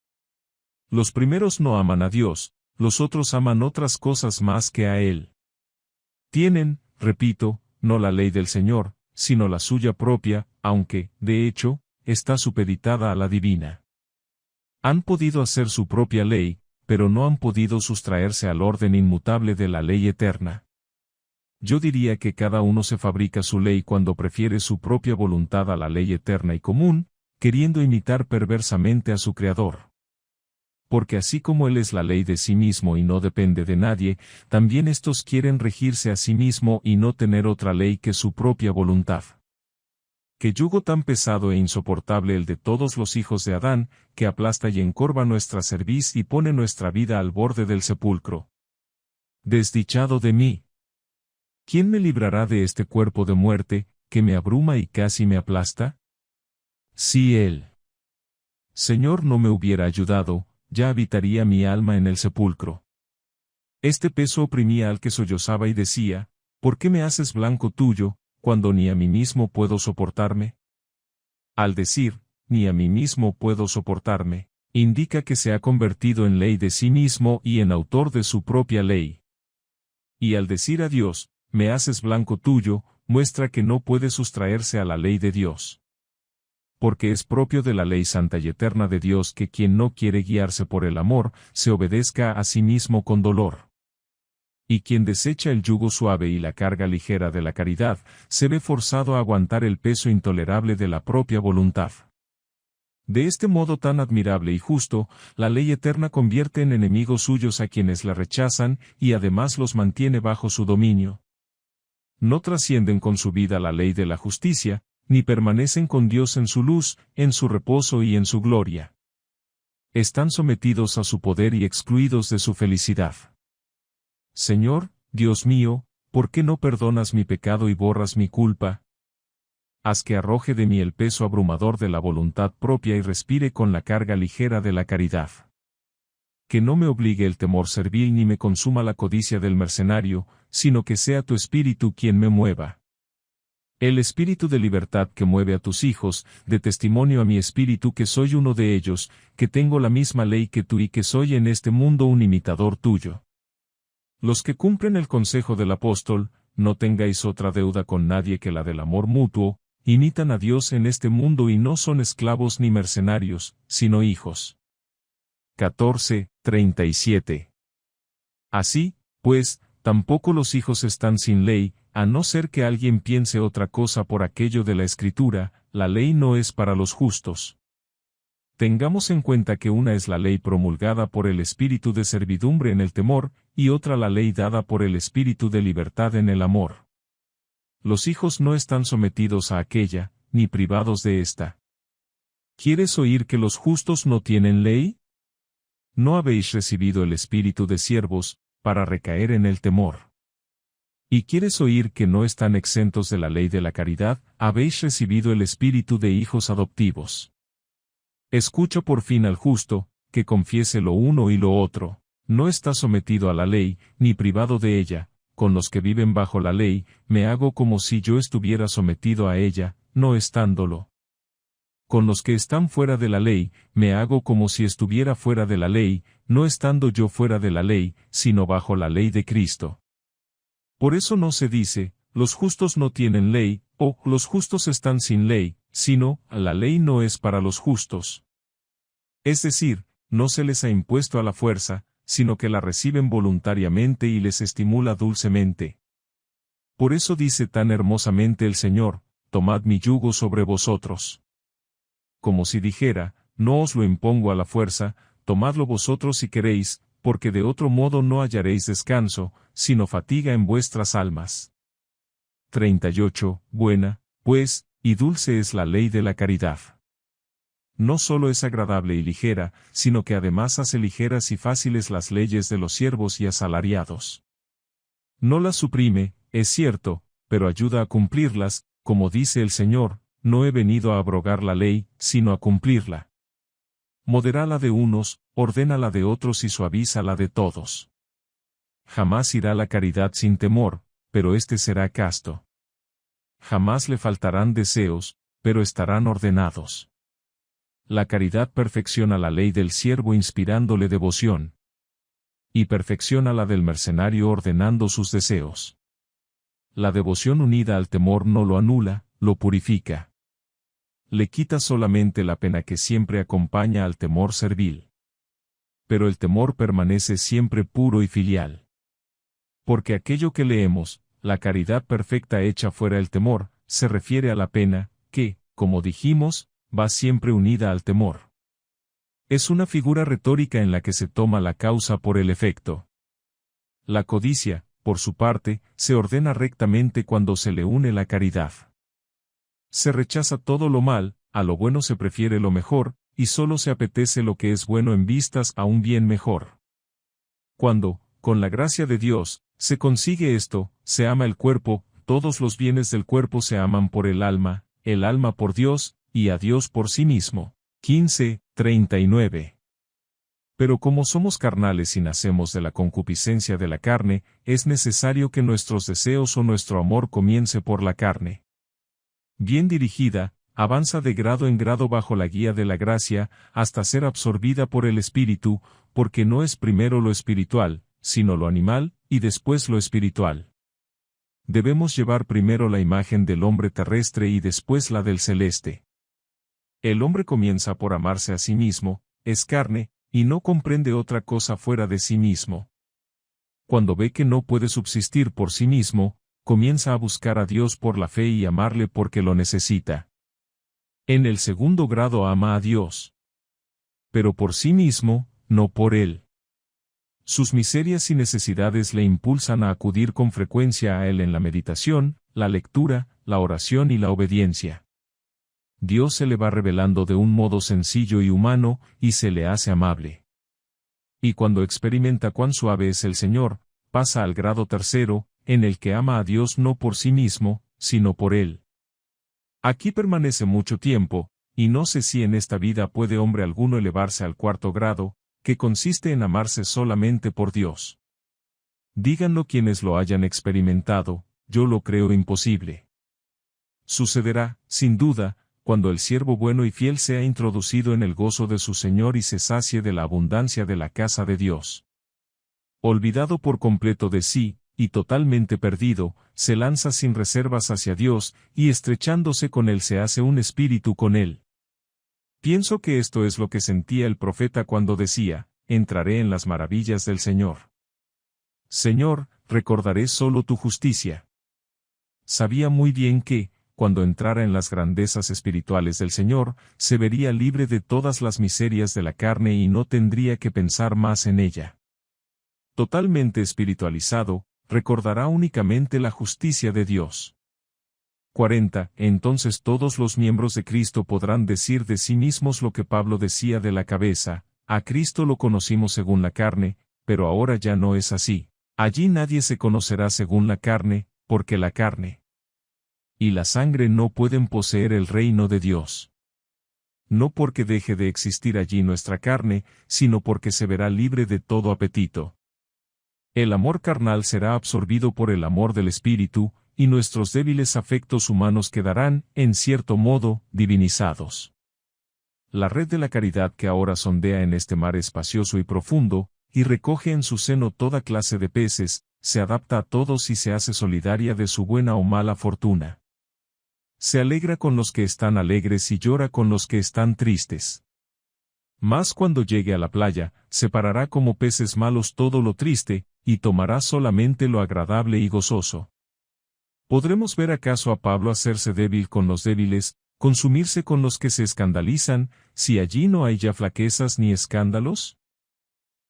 Los primeros no aman a Dios, los otros aman otras cosas más que a Él. Tienen, repito, no la ley del Señor, sino la suya propia, aunque, de hecho, está supeditada a la divina. Han podido hacer su propia ley, pero no han podido sustraerse al orden inmutable de la ley eterna. Yo diría que cada uno se fabrica su ley cuando prefiere su propia voluntad a la ley eterna y común, queriendo imitar perversamente a su Creador. Porque así como Él es la ley de sí mismo y no depende de nadie, también estos quieren regirse a sí mismo y no tener otra ley que su propia voluntad. Qué yugo tan pesado e insoportable el de todos los hijos de Adán, que aplasta y encorva nuestra cerviz y pone nuestra vida al borde del sepulcro. Desdichado de mí. ¿Quién me librará de este cuerpo de muerte, que me abruma y casi me aplasta? Si Él, Señor, no me hubiera ayudado, ya habitaría mi alma en el sepulcro. Este peso oprimía al que sollozaba y decía, ¿por qué me haces blanco tuyo, cuando ni a mí mismo puedo soportarme? Al decir, ni a mí mismo puedo soportarme, indica que se ha convertido en ley de sí mismo y en autor de su propia ley. Y al decir a Dios, me haces blanco tuyo, muestra que no puede sustraerse a la ley de Dios. Porque es propio de la ley santa y eterna de Dios que quien no quiere guiarse por el amor, se obedezca a sí mismo con dolor. Y quien desecha el yugo suave y la carga ligera de la caridad, se ve forzado a aguantar el peso intolerable de la propia voluntad. De este modo tan admirable y justo, la ley eterna convierte en enemigos suyos a quienes la rechazan, y además los mantiene bajo su dominio. No trascienden con su vida la ley de la justicia, ni permanecen con Dios en su luz, en su reposo y en su gloria. Están sometidos a su poder y excluidos de su felicidad. Señor, Dios mío, ¿por qué no perdonas mi pecado y borras mi culpa? Haz que arroje de mí el peso abrumador de la voluntad propia y respire con la carga ligera de la caridad. Que no me obligue el temor servil ni me consuma la codicia del mercenario, sino que sea tu espíritu quien me mueva. El espíritu de libertad que mueve a tus hijos, de testimonio a mi espíritu que soy uno de ellos, que tengo la misma ley que tú y que soy en este mundo un imitador tuyo. Los que cumplen el consejo del apóstol, no tengáis otra deuda con nadie que la del amor mutuo, imitan a Dios en este mundo y no son esclavos ni mercenarios, sino hijos. 14:37. Así, pues, tampoco los hijos están sin ley, a no ser que alguien piense otra cosa por aquello de la Escritura, la ley no es para los justos. Tengamos en cuenta que una es la ley promulgada por el espíritu de servidumbre en el temor, y otra la ley dada por el espíritu de libertad en el amor. Los hijos no están sometidos a aquella, ni privados de esta. ¿Quieres oír que los justos no tienen ley? ¿No habéis recibido el espíritu de siervos, para recaer en el temor? ¿Y quieres oír que no están exentos de la ley de la caridad? Habéis recibido el espíritu de hijos adoptivos. Escucha por fin al justo, que confiese lo uno y lo otro. No está sometido a la ley, ni privado de ella. Con los que viven bajo la ley, me hago como si yo estuviera sometido a ella, no estándolo. Con los que están fuera de la ley, me hago como si estuviera fuera de la ley, no estando yo fuera de la ley, sino bajo la ley de Cristo. Por eso no se dice, los justos no tienen ley, o los justos están sin ley, sino, la ley no es para los justos. Es decir, no se les ha impuesto a la fuerza, sino que la reciben voluntariamente y les estimula dulcemente. Por eso dice tan hermosamente el Señor, tomad mi yugo sobre vosotros. Como si dijera, no os lo impongo a la fuerza, tomadlo vosotros si queréis, porque de otro modo no hallaréis descanso, sino fatiga en vuestras almas. 38. Buena, pues, y dulce es la ley de la caridad. No solo es agradable y ligera, sino que además hace ligeras y fáciles las leyes de los siervos y asalariados. No las suprime, es cierto, pero ayuda a cumplirlas, como dice el Señor, no he venido a abrogar la ley, sino a cumplirla. Modera la de unos, ordena la de otros y suaviza la de todos. Jamás irá la caridad sin temor, pero éste será casto. Jamás le faltarán deseos, pero estarán ordenados. La caridad perfecciona la ley del siervo inspirándole devoción. Y perfecciona la del mercenario ordenando sus deseos. La devoción unida al temor no lo anula, lo purifica. Le quita solamente la pena que siempre acompaña al temor servil. Pero el temor permanece siempre puro y filial. Porque aquello que leemos, la caridad perfecta hecha fuera el temor, se refiere a la pena, que, como dijimos, va siempre unida al temor. Es una figura retórica en la que se toma la causa por el efecto. La codicia, por su parte, se ordena rectamente cuando se le une la caridad. Se rechaza todo lo mal, a lo bueno se prefiere lo mejor, y solo se apetece lo que es bueno en vistas a un bien mejor. Cuando, con la gracia de Dios, se consigue esto, se ama el cuerpo, todos los bienes del cuerpo se aman por el alma por Dios, y a Dios por sí mismo. 15:39. Pero como somos carnales y nacemos de la concupiscencia de la carne, es necesario que nuestros deseos o nuestro amor comience por la carne. Bien dirigida, avanza de grado en grado bajo la guía de la gracia, hasta ser absorbida por el Espíritu, porque no es primero lo espiritual, sino lo animal, y después lo espiritual. Debemos llevar primero la imagen del hombre terrestre y después la del celeste. El hombre comienza por amarse a sí mismo, es carne, y no comprende otra cosa fuera de sí mismo. Cuando ve que no puede subsistir por sí mismo, comienza a buscar a Dios por la fe y amarle porque lo necesita. En el segundo grado ama a Dios. Pero por sí mismo, no por Él. Sus miserias y necesidades le impulsan a acudir con frecuencia a Él en la meditación, la lectura, la oración y la obediencia. Dios se le va revelando de un modo sencillo y humano, y se le hace amable. Y cuando experimenta cuán suave es el Señor, pasa al grado tercero, en el que ama a Dios no por sí mismo, sino por Él. Aquí permanece mucho tiempo, y no sé si en esta vida puede hombre alguno elevarse al cuarto grado, que consiste en amarse solamente por Dios. Díganlo quienes lo hayan experimentado, yo lo creo imposible. Sucederá, sin duda, cuando el siervo bueno y fiel sea introducido en el gozo de su Señor y se sacie de la abundancia de la casa de Dios. Olvidado por completo de sí, y totalmente perdido, se lanza sin reservas hacia Dios, y estrechándose con Él se hace un espíritu con Él. Pienso que esto es lo que sentía el profeta cuando decía, entraré en las maravillas del Señor. Señor, recordaré solo tu justicia. Sabía muy bien que, cuando entrara en las grandezas espirituales del Señor, se vería libre de todas las miserias de la carne y no tendría que pensar más en ella. Totalmente espiritualizado, recordará únicamente la justicia de Dios. 40. Entonces todos los miembros de Cristo podrán decir de sí mismos lo que Pablo decía de la cabeza, a Cristo lo conocimos según la carne, pero ahora ya no es así. Allí nadie se conocerá según la carne, porque la carne y la sangre no pueden poseer el reino de Dios. No porque deje de existir allí nuestra carne, sino porque se verá libre de todo apetito. El amor carnal será absorbido por el amor del Espíritu, y nuestros débiles afectos humanos quedarán, en cierto modo, divinizados. La red de la caridad que ahora sondea en este mar espacioso y profundo, y recoge en su seno toda clase de peces, se adapta a todos y se hace solidaria de su buena o mala fortuna. Se alegra con los que están alegres y llora con los que están tristes. Mas cuando llegue a la playa, separará como peces malos todo lo triste, y tomará solamente lo agradable y gozoso. ¿Podremos ver acaso a Pablo hacerse débil con los débiles, consumirse con los que se escandalizan, si allí no hay ya flaquezas ni escándalos?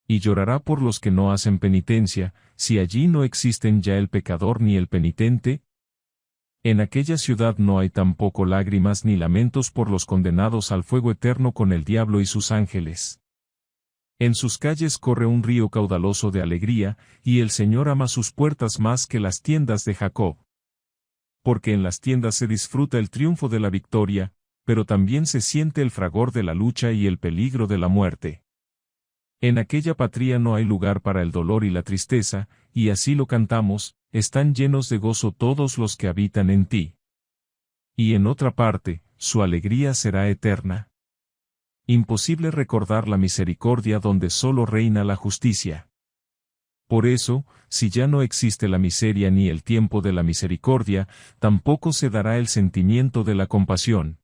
Y llorará por los que no hacen penitencia, si allí no existen ya el pecador ni el penitente. En aquella ciudad no hay tampoco lágrimas ni lamentos por los condenados al fuego eterno con el diablo y sus ángeles. En sus calles corre un río caudaloso de alegría, y el Señor ama sus puertas más que las tiendas de Jacob. porque en las tiendas se disfruta el triunfo de la victoria, pero también se siente el fragor de la lucha y el peligro de la muerte. En aquella patria no hay lugar para el dolor y la tristeza, y así lo cantamos, están llenos de gozo todos los que habitan en ti. Y en otra parte, su alegría será eterna. Imposible recordar la misericordia donde solo reina la justicia. Por eso, si ya no existe la miseria ni el tiempo de la misericordia, tampoco se dará el sentimiento de la compasión.